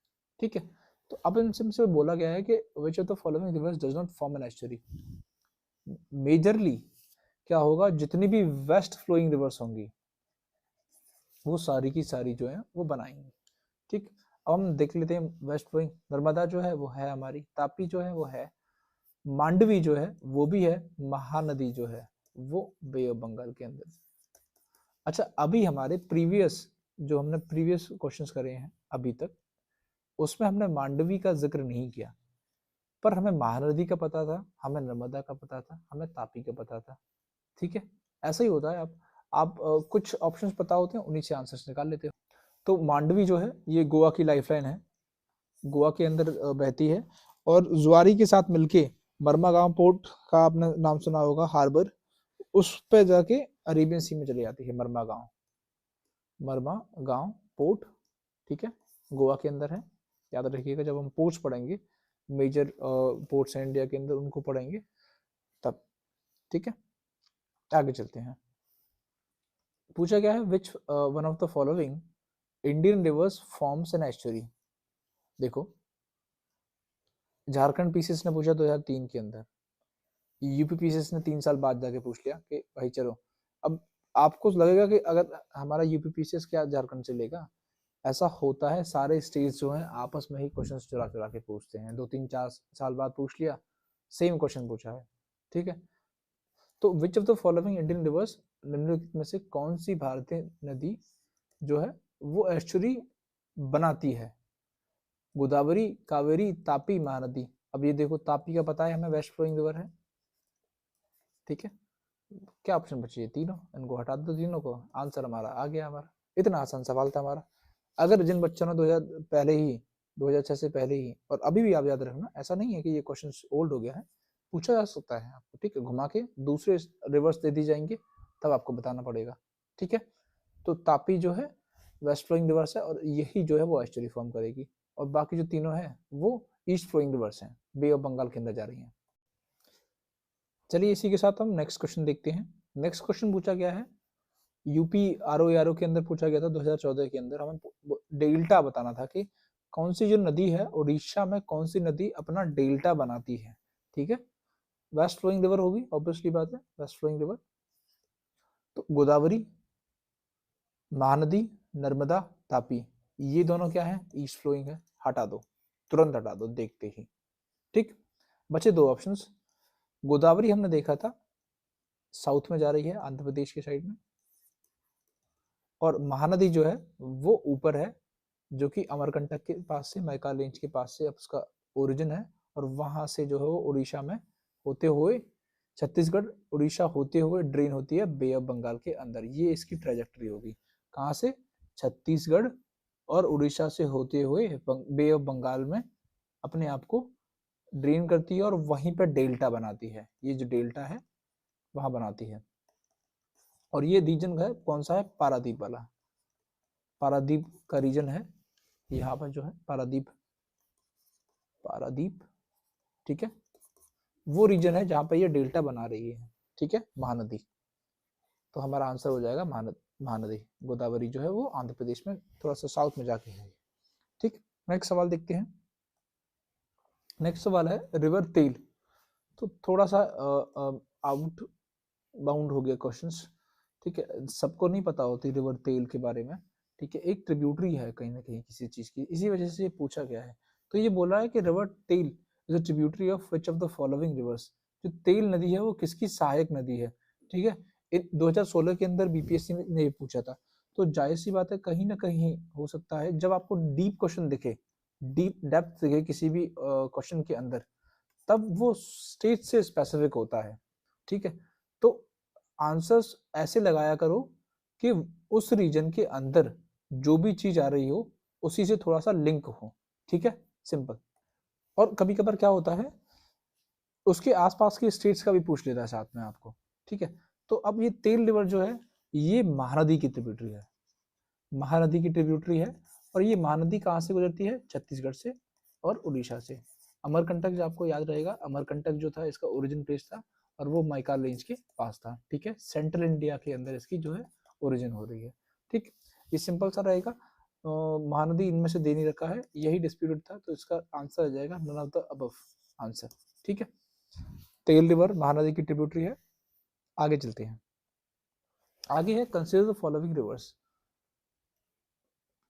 ठीक है। तो अब इनसे बोला गया है कि which of the following rivers does not form an estuary, majorly क्या होगा, जितनी भी वेस्ट फ्लोइंग रिवर्स होंगी वो सारी की सारी जो है वो बनाएंगी, ठीक। अब हम देख लेते हैं वेस्ट फ्लोइंग, नर्मदा जो है वो है हमारी, तापी जो है वो है, मांडवी जो है वो भी है, महानदी जो है वो बे ऑफ बंगाल के अंदर। अच्छा, अभी हमारे जो हमने प्रीवियस क्वेश्चंस करे हैं अभी तक, उसमें हमने मांडवी का जिक्र नहीं किया, पर हमें महानदी का पता था, हमें नर्मदा का पता था, हमें तापी का पता था, ठीक है। ऐसा ही होता है, आप कुछ ऑप्शंस पता होते हैं, उन्हीं से आंसर्स निकाल लेते हो। तो मांडवी जो है ये गोवा की लाइफलाइन है, गोवा के अंदर बहती है, और जुआरी के साथ मिलके मरमागांव पोर्ट का आपने नाम सुना होगा, हार्बर, उस पे जाके अरेबियन सी में चली जाती है मरमागांव पोर्ट, ठीक है, गोवा के अंदर है। याद रखिएगा, जब हम पोर्ट्स पढ़ेंगे, मेजर पोर्ट्स हैं इंडिया के अंदर, उनको पढ़ेंगे तब, ठीक है। आगे चलते हैं। पूछा गया है, which one of the following Indian reverse forms an estuary. देखो, झारखंड पीसीएस ने पूछा 2003 के अंदर, यूपी पीसीएस ने 3 साल बाद जाके पूछ लिया कि भाई चलो। अब आपको लगेगा कि अगर हमारा यूपी पीसीएस क्या झारखंड से लेगा, ऐसा होता है, सारे स्टेट्स जो हैं आपस में ही क्वेश्चन चुरा चुरा के पूछते हैं, 2-3-4 साल बाद पूछ लिया, सेम क्वेश्चन पूछा है, ठीक है। तो विच of the following Indian reverse, निम्नलिखित में से कौन सी भारतीय नदी जो है वो एस्चुरी बनाती है? गोदावरी, कावेरी, तापी, महानदी। अब ये देखो, तापी का पता है हमें वेस्ट फ्लोइंग रिवर है, ठीक है। क्या ऑप्शन बची है? तीनों, इनको हटा दो तीनों को, आंसर हमारा आ गया। हमारा इतना आसान सवाल था हमारा। अगर जिन बच्चों ने 2000 पहले ही 2006 से पहले ही, और अभी भी आप याद रखना, ऐसा नहीं है कि ये क्वेश्चन ओल्ड हो गया है, पूछा जा सकता है आपको, ठीक है। घुमा के दूसरे रिवर्स दे दी जाएंगे, तब आपको बताना पड़ेगा, ठीक है। तो तापी जो है वेस्ट फ्लोइंग रिवर्स है, और यही जो है वो एस्चुरी फॉर्म करेगी, और बाकी जो तीनों है वो ईस्ट फ्लोइंग रिवर्स हैं, बे ऑफ बंगाल के अंदर जा रही हैं। चलिए इसी के साथ हम नेक्स्ट क्वेश्चन देखते हैं। नेक्स्ट क्वेश्चन पूछा गया है यूपी आरओ के अंदर, पूछा गया था 2014 के अंदर। हमें डेल्टा बताना था कि कौन सी जो नदी है उड़ीसा में, कौन सी नदी अपना डेल्टा बनाती है, ठीक है। वेस्ट फ्लोइंग रिवर होगी, ऑब्वियसली बात है, वेस्ट फ्लोइंग रिवर। तो गोदावरी, महानदी, नर्मदा, तापी, ये दोनों क्या है? ईस्ट फ्लोइंग है। हटा दो, तुरंत हटा दो देखते ही, ठीक। बचे दो ऑप्शंस। गोदावरी हमने देखा था साउथ में जा रही है, आंध्र प्रदेश के साइड में, और महानदी जो है वो ऊपर है, जो कि अमरकंटक के पास से, मैकाल रेंज के पास से उसका ओरिजिन है, और वहां से जो है वो उड़ीसा में होते हुए, छत्तीसगढ़ उड़ीसा होते हुए ड्रेन होती है बे ऑफ बंगाल के अंदर। ये इसकी ट्रेजेक्टरी होगी, कहाँ से? छत्तीसगढ़ और उड़ीसा से होते हुए बे ऑफ बंगाल में अपने आप को ड्रेन करती है, और वहीं पर डेल्टा बनाती है। ये जो डेल्टा है वहां बनाती है, और ये रीजन है कौन सा है? पारादीप वाला, पारादीप का रीजन है यहाँ पर जो है, पारादीप, पारादीप, ठीक है। वो रीजन है जहां पर ये डेल्टा बना रही है, ठीक है, महानदी। तो हमारा आंसर हो जाएगा महानदी। गोदावरी जो है वो आंध्र प्रदेश में थोड़ा सा साउथ में जाके है, ठीक। नेक्स्ट सवाल देखते हैं। नेक्स्ट सवाल है रिवर तेल। तो थोड़ा सा आउट बाउंड हो गया क्वेश्चंस, ठीक है, सबको नहीं पता होती रिवर तेल के बारे में, ठीक है। एक ट्रिब्यूटरी है कहीं ना कहीं किसी चीज की, इसी वजह से ये पूछा गया है। तो ये बोला है कि रिवर तेल is a tributary of which of the following reverse. जो तेल नदी है वो किसकी सहायक नदी है, ठीक है। 2016 के अंदर बीपीएससी ने ये पूछा था, तो जाहिर सी बात है कहीं ना कहीं हो सकता है, जब आपको डीप क्वेश्चन दिखे, डीप डेप्थ दिखे किसी भी क्वेश्चन के अंदर, तब वो स्टेट से स्पेसिफिक होता है, ठीक है। तो आंसर्स ऐसे लगाया करो कि उस रीजन के अंदर जो भी चीज आ रही हो उसी से थोड़ा सा लिंक हो, ठीक है, सिंपल। और कभी कभार क्या होता है, उसके आसपास के स्टेट्स का भी पूछ लेता है साथ में आपको, ठीक है। तो अब ये तेल रिवर जो है ये महानदी की ट्रिब्यूटरी है, महानदी की ट्रिब्यूटरी है, और ये महानदी कहाँ से गुजरती है? छत्तीसगढ़ से और उड़ीसा से। अमरकंटक जो आपको याद रहेगा, अमरकंटक जो था इसका ओरिजिन प्लेस था, और वो मैकाल रेंज के पास था, ठीक है। सेंट्रल इंडिया के अंदर इसकी जो है ओरिजिन हो रही है, ठीक। ये सिंपल सा रहेगा। महानदी इनमें से दे नहीं रखा है, यही डिस्प्यूटेड था, तो इसका आंसर आ जाएगा none of the above answer, ठीक है। तेल रिवर महानदी की ट्रिब्यूटरी है। आगे चलते हैं। आगे है कंसीडर द फॉलोइंग रिवर्स।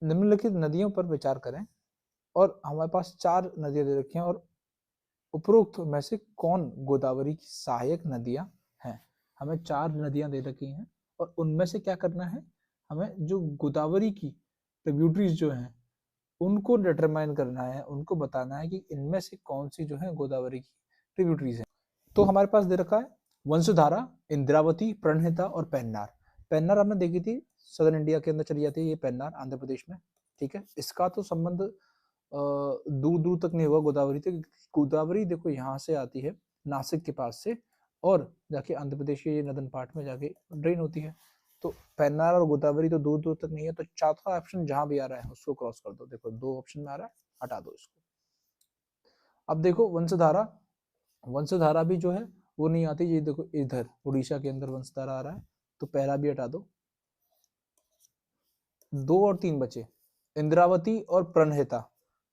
निम्नलिखित नदियों पर विचार करें, और हमारे पास 4 नदियां दे रखी हैं, और उपरोक्त में से कौन गोदावरी की सहायक नदियां हैं? हमें 4 नदियां दे रखी हैं, और उनमें से क्या करना है, हमें जो गोदावरी की ट्रिब्यूटरीज जो हैं उनको डिटरमाइन करना है, उनको बताना है कि इनमें से कौन सी जो है गोदावरी की ट्रिब्यूटरीज हैं। तो हमारे पास दे रखा है वंशधारा, इंद्रावती, प्रणहिता और पेन्नार। पेन्नार हमने देखी थी सदर्न इंडिया के अंदर चली जाती है, ये पेन्नार आंध्र प्रदेश में, ठीक है। इसका तो संबंध दूर दूर तक नहीं हुआ गोदावरी तक। गोदावरी देखो यहाँ से आती है नासिक के पास से, और जाके आंध्र प्रदेश के नदन पार्ट में जाके ड्रेन होती है। तो पेन्नार और गोदावरी तो दूर दूर तक नहीं है, तो चौथा ऑप्शन जहां भी आ रहा है उसको क्रॉस कर दो। देखो 2 ऑप्शन में आ रहा है, हटा दो इसको। अब देखो वंशधारा, वंशधारा भी जो है वो नहीं आती, ये देखो इधर उड़ीसा के अंदर वंशधारा आ रहा है, तो पहला भी हटा दो। 2 और 3 बचे, इंद्रावती और प्रणहिता।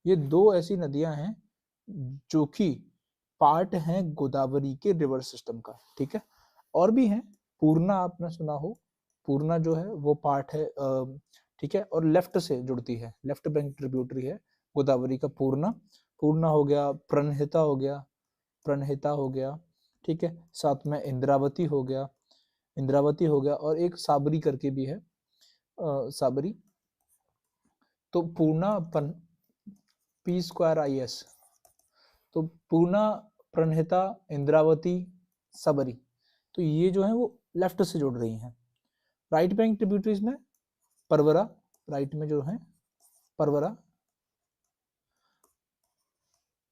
ये 2 ऐसी नदियां हैं जो कि पार्ट है गोदावरी के रिवर सिस्टम का, ठीक है। और भी है, पूर्णा आपने सुना हो, पूर्णा जो है वो पार्ट है, ठीक है, और लेफ्ट से जुड़ती है, लेफ्ट बैंक ट्रिब्यूटरी है गोदावरी का पूर्णा। पूर्णा हो गया, प्रणहिता हो गया, प्रणहिता हो गया, ठीक है, साथ में इंद्रावती हो गया, इंद्रावती हो गया, और एक साबरी करके भी है, साबरी। तो पूर्णा पी स्क्वायर आई एस, तो पूर्णा, प्रणहिता, इंद्रावती, सबरी, तो ये जो है वो लेफ्ट से जुड़ रही हैं। राइट बैंक ट्रिब्यूटरीज में परवरा, राइट में जो है परवरा,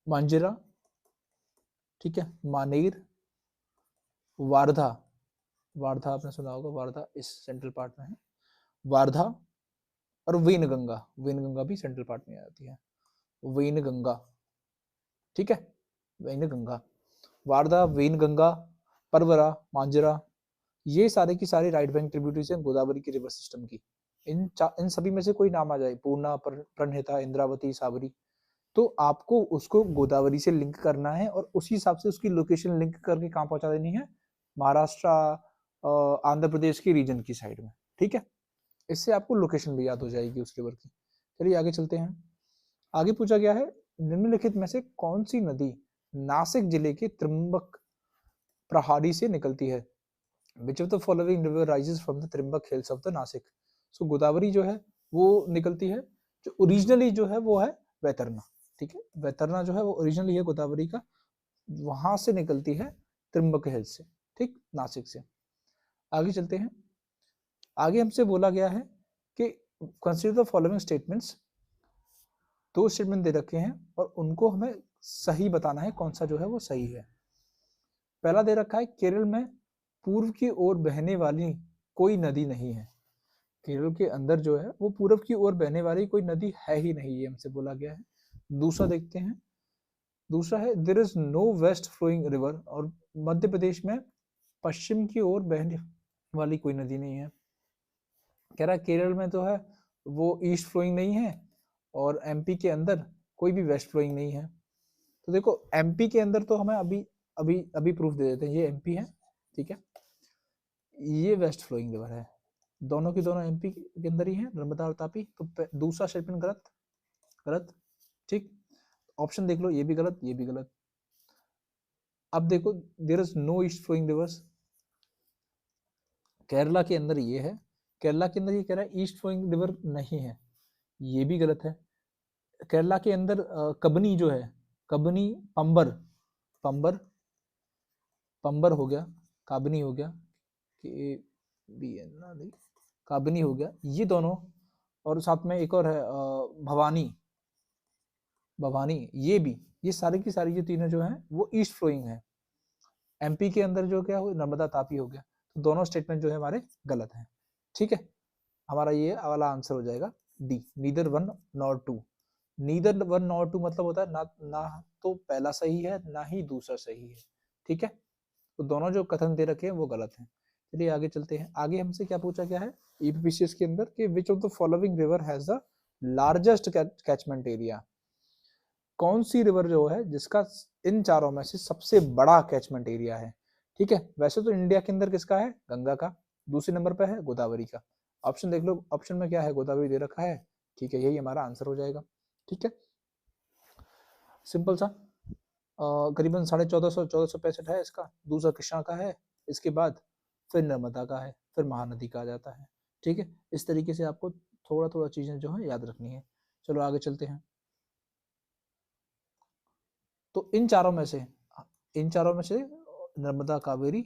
मांजरा, ठीक है, मानेर, वारधा, वारधा आपने सुना होगा, वारधा इस सेंट्रल पार्ट में है, वारधा, और वेनगंगा, वेनगंगा भी सेंट्रल पार्ट में आती है, वेनगंगा, ठीक है, वेनगंगा, वारधा, वेनगंगा, परवरा, मांजरा, ये सारे की सारी राइट बैंक ट्रिब्यूटरीज हैं गोदावरी के रिवर सिस्टम की। इन सभी में से कोई नाम आ जाए, पूर्णा, प्रणहिता, इंद्रावती, साबरी, तो आपको उसको गोदावरी से लिंक करना है और उसी हिसाब से उसकी लोकेशन लिंक करके कहाँ पहुंचा देनी है, महाराष्ट्र, आंध्र प्रदेश की रीजन की साइड में, ठीक है। इससे आपको लोकेशन भी याद हो जाएगी उस रिवर की। चलिए आगे चलते हैं। आगे पूछा गया है, निम्नलिखित में से कौन सी नदी नासिक जिले के त्रिम्बक प्रहारी से निकलती है? Which of the following river rises from the Trimbak hills of the Nashik? सो गोदावरी जो है वो निकलती है, जो ओरिजिनली जो है वो है वैतरना, ठीक है, वैतरना जो है वो ओरिजिनली है गोदावरी का, वहां से निकलती है त्रिम्बक हिल्स से, ठीक, नासिक से। आगे चलते हैं। आगे हमसे बोला गया है कि कंसीडर द फॉलोइंग स्टेटमेंट्स, दो स्टेटमेंट दे रखे हैं और उनको हमें सही बताना है, कौन सा जो है वो सही है। पहला दे रखा है, केरल में पूर्व की ओर बहने वाली कोई नदी नहीं है। केरल के अंदर जो है वो पूर्व की ओर बहने वाली कोई नदी है ही नहीं, ये हमसे बोला गया है। दूसरा देखते हैं, दूसरा है there is no west flowing river, और मध्य प्रदेश में पश्चिम की ओर बहने वाली कोई नदी नहीं है। कह रहा है केरल में तो है वो ईस्ट फ्लोइंग नहीं है, और एमपी के अंदर कोई भी वेस्ट फ्लोइंग नहीं है। तो देखो एमपी के अंदर तो हमें अभी अभी अभी प्रूफ दे देते हैं, ये एमपी है, ठीक है, ये वेस्ट फ्लोइंग रिवर है, दोनों की दोनों एमपी के अंदर ही है, नर्मदा और तापी। तो दूसरा स्टेटमेंट गलत, गलत, ठीक। ऑप्शन देख लो, ये भी गलत, ये भी गलत। अब देखो there is no east flowing rivers, Kerala के अंदर ये है, केरला के अंदर ये कह रहा है ईस्ट फ्लोइंग रिवर नहीं है, ये भी गलत है। केरला के अंदर कबनी जो है, कबनी, पंबर, पंबर, पंबर हो गया, काबनी हो गया, के बी एन नहीं, काबनी हो गया, ये दोनों, और साथ में एक और है भवानी, भवानी, ये भी, ये सारी की सारी जो तीनों जो हैं वो ईस्ट फ्लोइंग है। एमपी के अंदर जो क्या हो, नर्मदा तापी हो गया, तो दोनों स्टेटमेंट जो है हमारे गलत हैं, ठीक है। हमारा ये वाला आंसर हो जाएगा D, neither one nor two. Neither one nor two मतलब होता है ना, ना तो पहला सही है ना ही दूसरा सही है, ठीक है। तो दोनों जो कथन दे रखे हैं वो गलत हैं। चलिए आगे चलते हैं। आगे हमसे क्या पूछा गया है ईपीपीसीएस के अंदर कि which of the following river has the largest catchment area? कौन सी रिवर जो है जिसका इन चारों में से सबसे बड़ा कैचमेंट एरिया है, ठीक है। वैसे तो इंडिया के अंदर किसका है, गंगा का, दूसरे नंबर पर है गोदावरी का। ऑप्शन देख लो, ऑप्शन में क्या है, गोदावरी दे रखा है, ठीक है, यही हमारा आंसर हो जाएगा, ठीक है, सिंपल सा। करीबन 1450 है इसका, दूसरा कृष्णा का है, इसके बाद फिर नर्मदा का है, फिर महानदी का आ जाता है, ठीक है। इस तरीके से आपको थोड़ा थोड़ा चीजें जो है याद रखनी है। चलो आगे चलते हैं। तो इन चारों में से, इन चारों में से नर्मदा, कावेरी,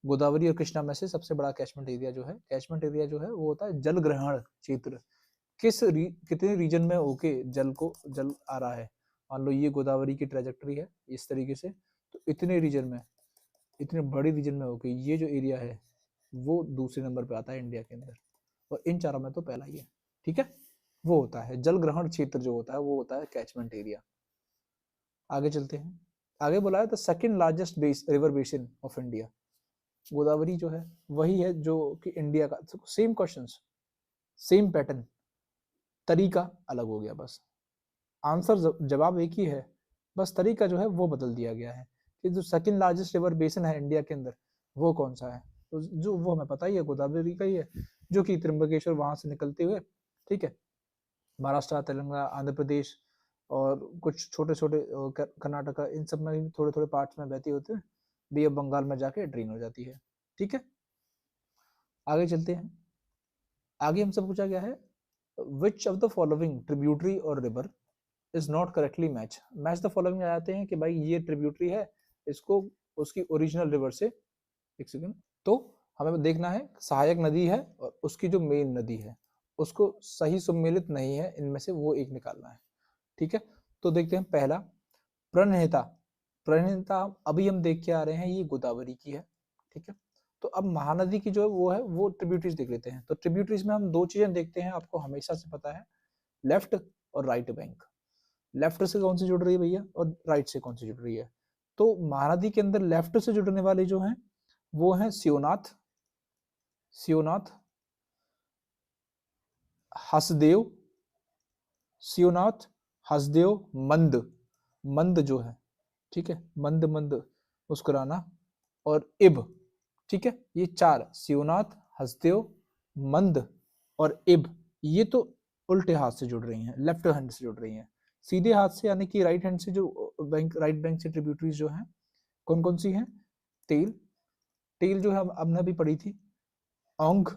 गोदावरी और कृष्णा में से सबसे बड़ा कैचमेंट एरिया जो है, कैचमेंट एरिया जो है वो होता है जल ग्रहण क्षेत्र। कितने रीजन में होके जल आ रहा है, मान लो ये गोदावरी की ट्रेजेक्टरी है इस तरीके से, तो इतने रीजन में, इतने बड़े रीजन में होके ये जो एरिया है वो दूसरे नंबर पे आता है इंडिया के अंदर, और इन चारों में तो पहला ही है, ठीक है। वो होता है जल ग्रहण क्षेत्र, जो होता है वो होता है कैचमेंट एरिया। आगे चलते हैं। आगे बोला है the second largest river basin of India, Godavari जो है वही है जो कि इंडिया का, सेम क्वेश्चंस, सेम पैटर्न, तरीका अलग हो गया बस। आंसर जवाब एक ही है, बस तरीका जो है वो बदल दिया गया है कि जो सेकंड लार्जेस्ट रिवर बेसिन है इंडिया के अंदर वो कौन सा है, तो जो वो हमें पता ही है गोदावरी का ही है, जो कि त्र्यंबकेश्वर वहां से निकलते हुए, ठीक है, महाराष्ट्र, तेलंगाना, आंध्र प्रदेश और कुछ छोटे छोटे कर्नाटका, इन सब में भी थोड़े थोड़े पार्ट्स में बहती होते हैं, बे ऑफ बंगाल में जाके ड्रेन हो जाती है। ठीक है, आगे चलते हैं। आगे हमसे पूछा गया है which of the following tributary और river is not correctly match the following आ जाते हैं कि भाई ये ट्रिब्यूटरी है, इसको उसकी ओरिजिनल रिवर से, एक सेकंड, तो हमें देखना है सहायक नदी है और उसकी जो मेन नदी है उसको सही सम्मिलित नहीं है, इनमें से वो एक निकालना है। ठीक है, तो देखते हैं पहला प्रणहिता। प्रणहिता अभी हम देख के आ रहे हैं ये गोदावरी की है। ठीक है, तो अब महानदी की जो वो है वो ट्रिब्यूटरीज देख लेते हैं। तो ट्रिब्यूटरीज में हम दो चीजें देखते हैं, आपको हमेशा से पता है, लेफ्ट और राइट बैंक। लेफ्ट से कौन सी जुड़ रही है भैया और राइट से कौन सी जुड़ रही है, तो महानदी के अंदर लेफ्ट से जुड़ने वाली जो है वो है शिवनाथ, शिवनाथ, हसदेव, शिवनाथ, हसदेव, मंद, मंद जो है, ठीक है, मंद मंद मुस्कुराना, और इब। ठीक है, ये चार, शिवनाथ, हसदेव, मंद और इब, ये तो उल्टे हाथ से जुड़ रही हैं, लेफ्ट हैंड से जुड़ रही हैं। सीधे हाथ से यानी कि राइट हैंड से जो बैंक, राइट बैंक से ट्रिब्यूटरीज जो हैं कौन कौन सी हैं, तेल, तेल जो है हमने अभी पढ़ी थी, औंग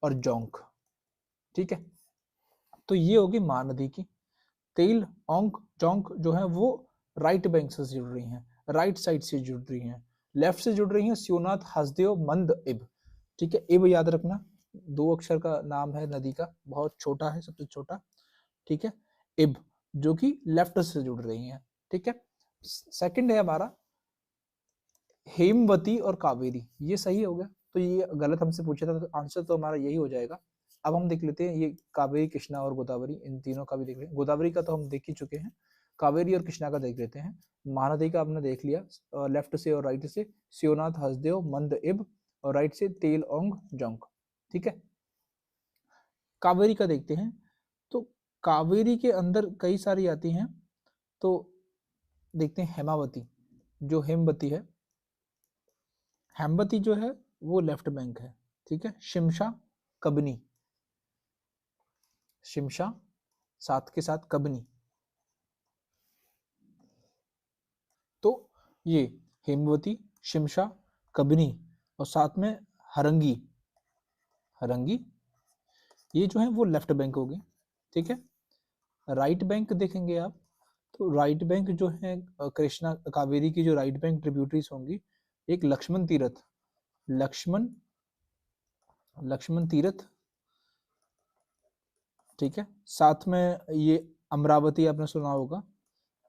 और जोंक। ठीक है, तो ये होगी महानदी की। तेल, औंग, जोंक जो है वो राइट बैंक से जुड़ रही हैं, राइट साइड से जुड़ रही हैं। लेफ्ट से जुड़ रही हैं शिवनाथ, हसदेव, मंद, इब। ठीक है, इब याद रखना, 2 अक्षर का नाम है नदी का, बहुत छोटा है, सबसे छोटा। ठीक है, इब जो कि लेफ्ट से जुड़ रही हैं। ठीक है, सेकंड है हमारा हेमवती और कावेरी, ये सही हो गया, तो ये गलत हमसे पूछा था, तो आंसर तो हमारा यही हो जाएगा। अब हम देख लेते हैं ये कावेरी, कृष्णा और गोदावरी, इन तीनों का भी देख लें। गोदावरी का तो हम देख ही चुके हैं, कावेरी और कृष्णा का देख लेते हैं। महानदी का हमने देख लिया, लेफ्ट से और राइट से शिवनाथ, हसदेव, मंद, इब, और राइट से तेल, औंग, जोंक। ठीक है, कावेरी का देखते हैं, तो कावेरी के अंदर कई सारी आती हैं, तो देखते हैं हेमावती, जो हेमवती है, हेमवती जो है वो लेफ्ट बैंक है। ठीक है, शिमशा, कबनी, शिमशा साथ के साथ कबनी, तो ये हेमवती, शिमशा, कबनी और साथ में हरंगी, हरंगी, ये जो है वो लेफ्ट बैंक हो गए। ठीक है, राइट बैंक देखेंगे आप, तो राइट बैंक जो है कृष्णा कावेरी की जो राइट बैंक ट्रिब्यूटरीज होंगी, एक लक्ष्मण तीर्थ, लक्ष्मण, लक्ष्मण तीर्थ। ठीक है, साथ में ये अमरावती आपने सुना होगा,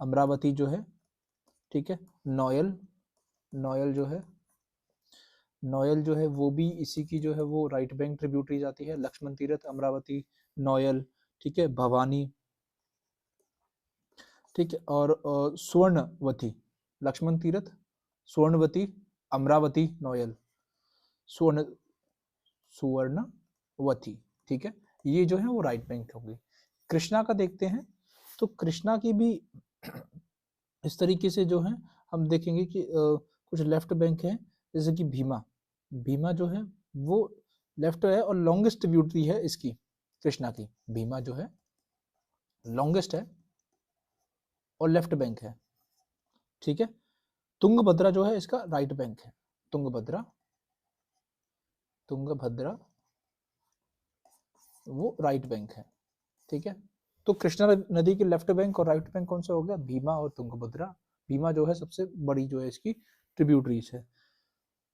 अमरावती जो है। ठीक है, नोयल, नोयल जो है, नोयल जो है वो भी इसी की जो है वो राइट बैंक ट्रिब्यूटरी जाती है, लक्ष्मण तीर्थ, अमरावती, नोयल। ठीक है, भवानी। ठीक है, और स्वर्णवती, लक्ष्मण तीर्थ, स्वर्णवती, अमरावती, नोयल, स्वर्ण, सुवर्णवती। ठीक है, ये जो है वो राइट बैंक होगी। कृष्णा का देखते हैं, तो कृष्णा की भी इस तरीके से जो है हम देखेंगे कि कुछ लेफ्ट बैंक है, जैसे कि भीमा, भीमा जो है वो लेफ्ट है और लॉन्गेस्ट ट्रिब्यूटरी है इसकी, कृष्णा की, भीमा जो है लॉन्गेस्ट है और लेफ्ट बैंक है। ठीक है, तुंगभद्रा जो है इसका राइट बैंक है, तुंगभद्रा, तुंगभद्रा वो राइट बैंक है। ठीक है, तो कृष्णा नदी के लेफ्ट बैंक और राइट बैंक कौन सा हो गया, भीमा और तुंगभद्रा। भीमा जो है सबसे बड़ी जो है इसकी ट्रिब्यूटरीज है।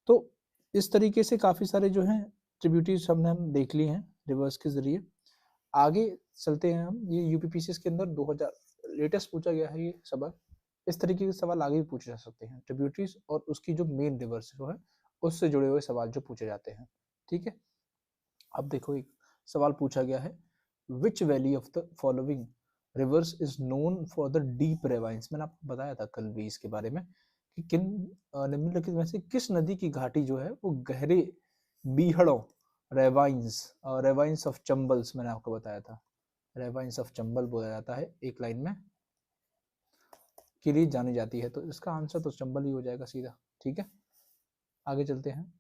तो इस तरीके से काफी सारे जो हैं ट्रिब्यूटरीज हमने हम देख ली हैं रिवर्स के जरिए। आगे चलते हैं हम, ये यूपीपीसीएस के अंदर 2000 लेटेस्ट पूछा गया है ये सवाल, इस तरीके के सवाल आगे भी पूछे जा सकते हैं, ट्रिब्यूटरीज और उसकी जो मेन रिवर्स जो है उससे जुड़े हुए सवाल जो पूछे जाते हैं। ठीक है, अब देखो एक सवाल पूछा गया है, विच valley of the following reverse is known for the deep ravines. मैंने आपको बताया था कल भी इसके बारे में कि किन निम्नलिखित में से किस नदी की घाटी जो है वो गहरे बीहड़ों, रेवाइंस, रेवाइंस ऑफ चंबल्स मैंने आपको बताया था, रेवाइंस ऑफ चंबल बोला जाता है एक लाइन में के लिए जानी जाती है। तो इसका आंसर तो चंबल ही हो जाएगा सीधा। ठीक है, आगे चलते हैं।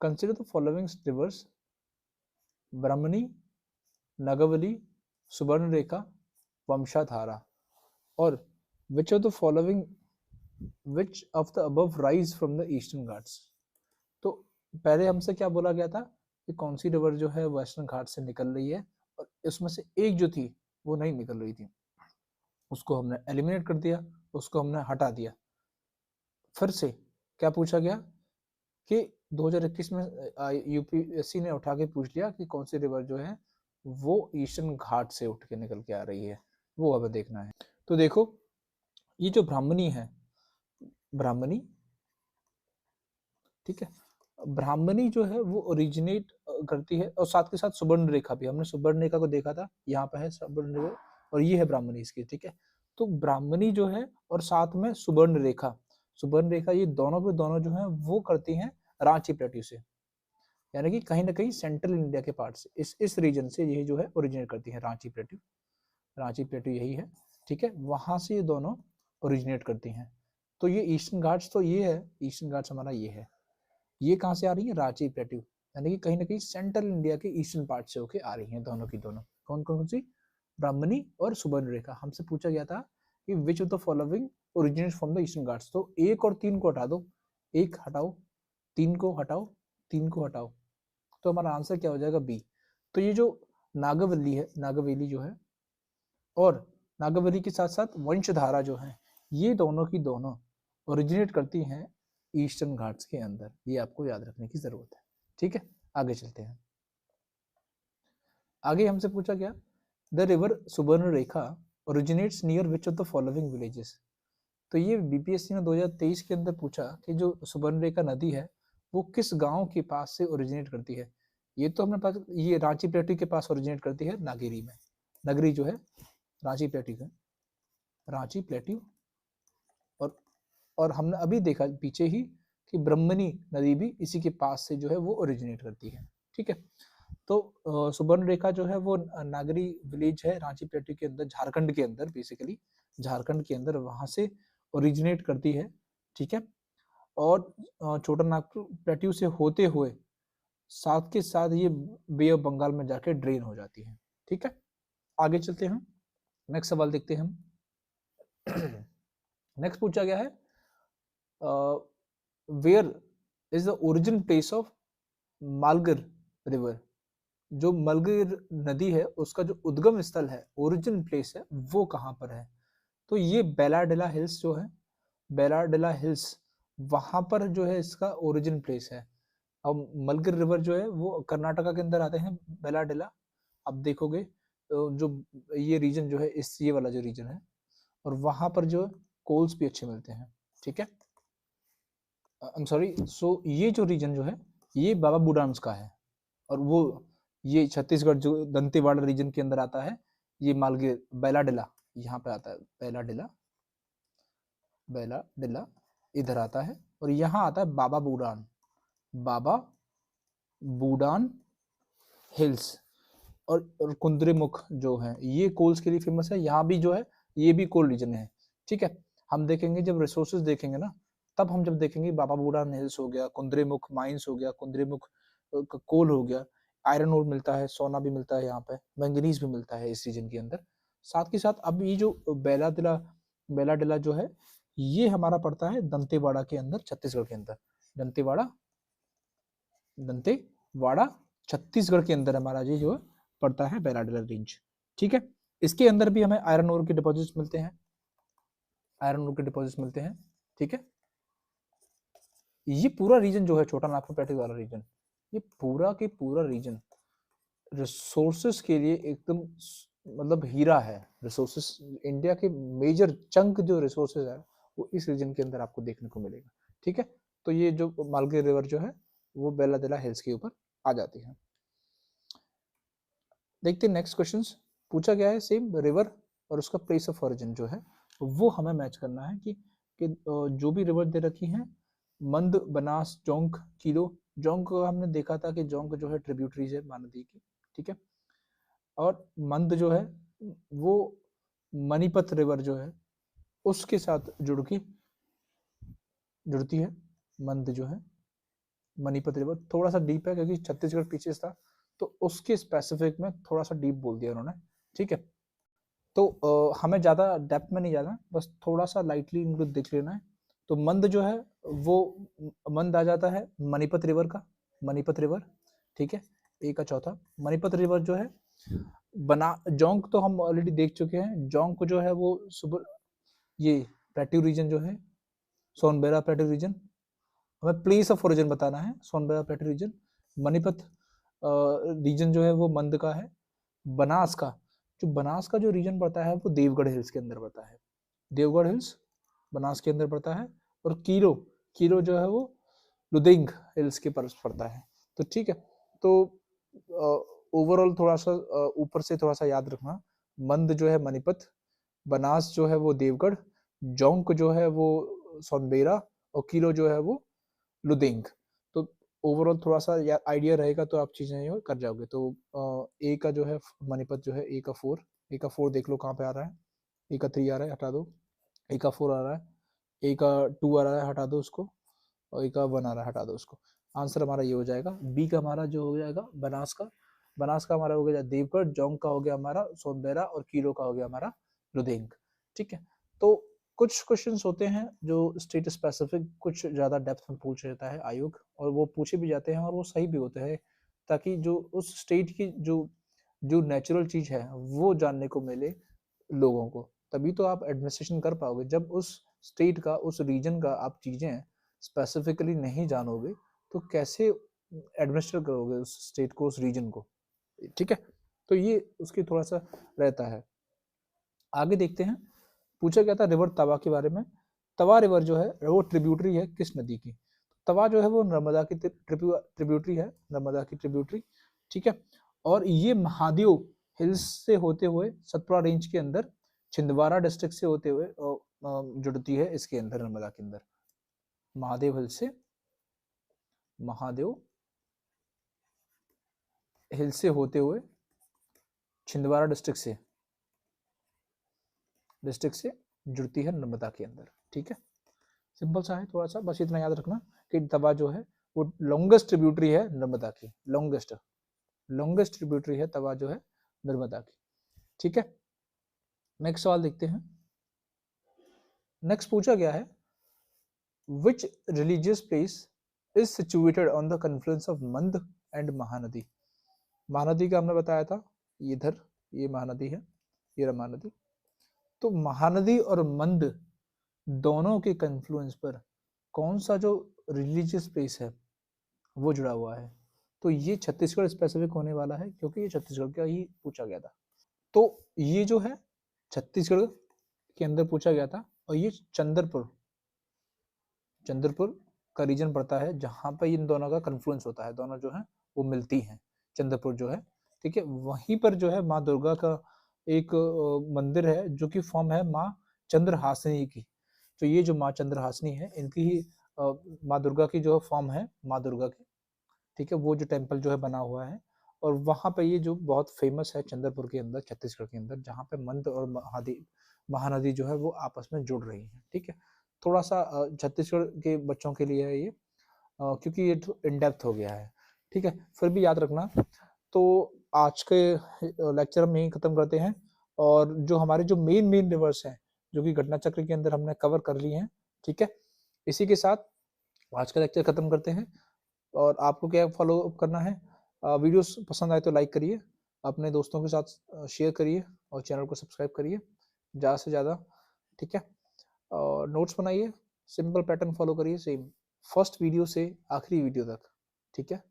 कंसिडर द फॉलोइंग रिवर्स ब्राह्मणी, नागावली, सुवर्णरेखा, वंशाधारा, और which of the following which of the above rise from the eastern Ghats. तो पहले हमसे क्या बोला गया था कि कौन सी रिवर जो है वेस्टर्न घाट से निकल रही है, और इसमें से एक जो थी वो नहीं निकल रही थी, उसको हमने एलिमिनेट कर दिया, उसको हमने हटा दिया। फिर से क्या पूछा गया कि 2021 में यूपीएससी ने उठा के पूछ लिया कि कौन सी रिवर जो है वो ईस्टर्न घाट से उठ के निकल के आ रही है, वो हमें देखना है। तो देखो ये जो ब्राह्मणी है, ब्राह्मणी, ठीक है, ब्राह्मणी जो है वो ओरिजिनेट करती है, और साथ के साथ सुवर्ण रेखा भी, हमने सुवर्ण रेखा को देखा था, यहाँ पे है सुवर्ण रेखा और ये है ब्राह्मणी इसकी। ठीक है, तो ब्राह्मणी जो है और साथ में सुवर्ण रेखा, सुवर्ण रेखा, ये दोनों पे दोनों जो है वो करती हैं रांची प्लेट्यू से, यानी कि कहीं ना कहीं सेंट्रल इंडिया के पार्ट से, इस रीजन से ये जो है ओरिजिनेट करती है रांची प्लेट्यू। रांची प्लेट्यू यही है। ठीक है, वहां से ये दोनों ओरिजिनेट करती हैं। तो ये ईस्टर्न घाट्स तो ये है, ईस्टर्न घाट्स हमारा ये है, ये कहाँ से आ रही है, रांची प्लेट्यू, यानी कि कहीं ना कहीं सेंट्रल इंडिया के ईस्टर्न पार्ट से होके आ रही हैं दोनों की दोनों। कौन कौन सी, ब्राह्मणी और सुवर्ण रेखा। हमसे पूछा गया था कि which of the following originate from the eastern Ghats. तो एक और तीन को हटा दो, एक हटाओ, तीन को हटाओ, तीन को हटाओ, तो हमारा आंसर क्या हो जाएगा, बी। तो ये जो नागावली है, नागावली जो है, और नागावली के साथ साथ वंशधारा जो है, ये दोनों की दोनों ओरिजिनेट करती हैं ईस्टर्न घाट्स के अंदर। ये आपको याद रखने की जरूरत है। ठीक है, आगे चलते हैं। आगे हमसे पूछा गया the river Subarnarekha originates near which of the following villages. तो ये बीपीएससी ने 2023 के अंदर पूछा कि जो सुवर्ण रेखा नदी है वो किस गांव के पास से ओरिजिनेट करती है। ये तो हमने पास, ये रांची प्लेट्यू के पास ओरिजिनेट करती है, नागेरी में, नगरी जो है रांची प्लेट्यू है, रांची प्लेट्यू। और हमने अभी देखा पीछे ही कि ब्रह्मणी नदी भी इसी के पास से जो है वो ओरिजिनेट करती है। ठीक है, तो सुवर्ण रेखा जो है वो नागरी विलेज है रांची प्लेट्यू के अंदर, झारखंड के अंदर, बेसिकली झारखंड के अंदर वहां से ओरिजिनेट करती है। ठीक है, और छोटा नागपुर प्लेट्यू से होते हुए साथ के साथ ये बे ऑफ बंगाल में जाके ड्रेन हो जाती है। ठीक है, आगे चलते हैं, नेक्स्ट सवाल देखते हैं हम। नेक्स्ट पूछा गया है where is the origin place of Malgar river. जो मलगर नदी है उसका जो उद्गम स्थल है, ओरिजिन प्लेस है, वो कहाँ पर है। तो ये बेलाडेला हिल्स जो है, बेलाडेला हिल्स, वहां पर जो है इसका ओरिजिन प्लेस है। अब मलगर रिवर जो है वो कर्नाटका के अंदर आते हैं, बेलाडेला। अब देखोगे तो जो ये रीजन जो है, इस ये वाला जो रीजन है, और वहां पर जो कोल्स भी अच्छे मिलते हैं। ठीक है, आई एम सॉरी, सो ये जो रीजन जो है ये बाबा बुडान्स का है, और वो ये छत्तीसगढ़ जो दंतेवाड़ा रीजन के अंदर आता है, ये मालगीर बेलाडेला यहाँ पे आता है, बेलाडेला, बेलाडेला इधर आता है, और यहाँ आता है बाबा बूडान, बाबा बूडान हिल्स। और कुंद्रेमुख जो है ये कोल्स के लिए फेमस है, यहाँ भी जो है ये भी कोल रीजन है। ठीक है, हम देखेंगे जब रिसोर्सेज देखेंगे ना, तब हम जब देखेंगे बाबा बूडान हिल्स हो गया, कुंद्रेमुख माइंस हो गया, कुंद्रेमुख कोल हो गया, आयरन ओर मिलता है, सोना भी मिलता है यहाँ पे, मैंगनीज भी मिलता है इस रीजन के अंदर। साथ के साथ अब ये जो बेलाडेला जो है ये हमारा पड़ता है दंतेवाड़ा के अंदर, छत्तीसगढ़ के अंदर, दंतेवाड़ा छत्तीसगढ़ के अंदर हमारा ये जो है पड़ता है बेलाडेला रेंज। ठीक है, इसके अंदर भी हमें आयरन ओर के डिपॉजिट्स मिलते हैं, आयरन ओर के डिपॉजिट्स मिलते हैं। ठीक है, ये पूरा रीजन जो है छोटा नागपुर प्लेट्यू वाला रीजन, ये पूरा के पूरा रीजन रिसोर्सेस के लिए एकदम मतलब हीरा है। रिसोर्सेस, इंडिया के मेजर चंक जो रिसोर्सेस है वो इस रीजन के अंदर आपको देखने को मिलेगा। ठीक है, तो ये जो मालगीर रिवर जो है वो बेलाडेला हिल्स के ऊपर आ जाती है। देखते हैं नेक्स्ट क्वेश्चन। पूछा गया है सेम रिवर और उसका प्लेस ऑफ ओरिजिन जो है वो हमें मैच करना है कि जो भी रिवर दे रखी है, मंद, बनास, जोंक, चीलो। जोंक हमने देखा था कि जोंक जो है ट्रिब्यूटरीज है महानदी की। ठीक है, और मंद जो है वो मणिपत रिवर जो है उसके साथ जुड़ती है। मंद जो है मणिपत रिवर थोड़ा सा डीप है क्योंकि छत्तीसगढ़ पीछे था, तो उसके स्पेसिफिक में थोड़ा सा डीप बोल दिया उन्होंने, ठीक है। तो हमें ज़्यादा डेप्थ में नहीं जाना, बस थोड़ा सा लाइटली इनको देख लेना है। तो मंद जो है वो मंद आ जाता है मणिपत रिवर का, मणिपत रिवर, ठीक है। ए का चौथा मणिपत रिवर जो है बना जोंक तो हम ऑलरेडी देख चुके हैं। जोंक जो है वो ये प्लेट्यू रीजन जो है, सोनबेरा प्लेट्यू रीजन, हमें प्लेस ऑफ ओरिजिन बताना है। सोनबेरा प्लेट्यू रीजन, मणिपत रीजन जो है वो मंद का है। बनास का जो रीजन पड़ता है वो देवगढ़ हिल्स के अंदर पड़ता है। देवगढ़ हिल्स बनास के अंदर पड़ता है। और कीरो जो है वो लुदेंग हिल्स के पास पड़ता है। तो ठीक है, तो ओवरऑल थोड़ा सा ऊपर से थोड़ा सा याद रखना, मंद जो है मणिपत, बनास जो है वो देवगढ़, जोंक जो है वो सोनबेरा और कीरो जो है वो लुदेंग। तो ओवरऑल थोड़ा सा आइडिया रहेगा तो आप चीजें कर जाओगे। तो ए का जो है मणिपत जो है ए का 4 देख लो कहाँ पे आ रहा है। ए का 3 आ रहा है, हटा दो। ए का 4 आ रहा है, ए का 2 आ रहा है, हटा दो उसको। और ए का 1 आ रहा है, हटा दो उसको। आंसर हमारा ये हो जाएगा। बी का हमारा जो हो जाएगा बनास का हमारा हो गया देवगढ़, जोंग का हो गया हमारा सोनबेरा और कीरो का हो गया हमारा लुदेंग, ठीक है। तो कुछ क्वेश्चंस होते हैं जो स्टेट स्पेसिफिक कुछ ज़्यादा डेप्थ में पूछ लेता है आयोग, और वो पूछे भी जाते हैं और वो सही भी होते हैं, ताकि जो उस स्टेट की जो नेचुरल चीज़ है वो जानने को मिले लोगों को। तभी तो आप एडमिनिस्ट्रेशन कर पाओगे। जब उस स्टेट का, उस रीजन का आप चीज़ें स्पेसिफिकली नहीं जानोगे तो कैसे एडमिनिस्टर करोगे उस स्टेट को, उस रीजन को, ठीक है। तो ये उसकी थोड़ा सा रहता है। आगे देखते हैं, पूछा गया था रिवर तवा के बारे में। तवा रिवर जो है वो ट्रिब्यूटरी है किस नदी की? तवा जो है वो नर्मदा की ट्रिब्यूटरी है, नर्मदा की ट्रिब्यूटरी, ठीक है। और ये महादेव हिल्स से होते हुए सतपुड़ा रेंज के अंदर छिंदवाड़ा डिस्ट्रिक्ट से होते हुए जुड़ती है इसके अंदर, नर्मदा के अंदर। महादेव हिल से होते हुए छिंदवाड़ा डिस्ट्रिक्ट से जुड़ती है नर्मदा के अंदर, ठीक है। सिंपल सा है थोड़ा सा, बस इतना याद रखना कि तवा जो है वो लॉन्गेस्ट ट्रिब्यूटरी है नर्मदा की, लॉन्गेस्ट ट्रिब्यूटरी है तवा जो है नर्मदा की, ठीक है। नेक्स्ट सवाल देखते हैं। नेक्स्ट पूछा गया है, which religious place is situated on the confluence of Mand and Mahanadi? Mahanadi का हमने बताया था, इधर ये महानदी है, ये महानदी। तो महानदी और मंद दोनों के कन्फ्लुएंस पर कौन सा जो रिलीजियस प्लेस है वो जुड़ा हुआ है? तो ये छत्तीसगढ़ स्पेसिफिक होने वाला है क्योंकि ये छत्तीसगढ़ का ही पूछा गया था। तो ये जो है छत्तीसगढ़ के अंदर पूछा गया था, और ये चंद्रपुर का रीजन पड़ता है जहाँ पर इन दोनों का कन्फ्लुएंस होता है, दोनों जो है वो मिलती हैं, चंद्रपुर जो है, ठीक है। वहीं पर जो है माँ दुर्गा का एक मंदिर है जो कि फॉर्म है माँ चंद्रहासिनी की। तो ये जो माँ चंद्रहासिनी है इनकी ही माँ दुर्गा की जो फॉर्म है माँ दुर्गा की, ठीक है। वो जो टेम्पल जो है बना हुआ है, और वहाँ पे ये जो बहुत फेमस है चंद्रपुर के अंदर, छत्तीसगढ़ के अंदर, जहाँ पे मंद और महानदी जो है वो आपस में जुड़ रही है, ठीक है। थोड़ा सा छत्तीसगढ़ के बच्चों के लिए है ये, क्योंकि ये इन डेप्थ हो गया है, ठीक है। फिर भी याद रखना। तो आज के लेक्चर में यही खत्म करते हैं, और जो हमारे जो मेन रिवर्स हैं जो कि घटना चक्र के अंदर हमने कवर कर लिए हैं, ठीक है। इसी के साथ आज का लेक्चर खत्म करते हैं। और आपको क्या फॉलो अप करना है, वीडियोस पसंद आए तो लाइक करिए, अपने दोस्तों के साथ शेयर करिए, और चैनल को सब्सक्राइब करिए ज़्यादा से ज़्यादा, ठीक है। और नोट्स बनाइए, सिंपल पैटर्न फॉलो करिए, सेम फर्स्ट वीडियो से आखिरी वीडियो तक, ठीक है।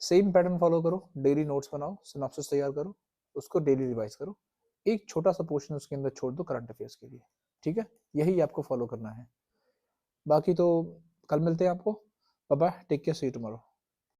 सेम पैटर्न फॉलो करो, डेली नोट्स बनाओ, सिनॉप्सिस तैयार करो, उसको डेली रिवाइज करो, एक छोटा सा पोर्शन उसके अंदर छोड़ दो करंट अफेयर्स के लिए, ठीक है। यही आपको फॉलो करना है। बाकी तो कल मिलते हैं आपको। Bye bye, take care, see you tomorrow.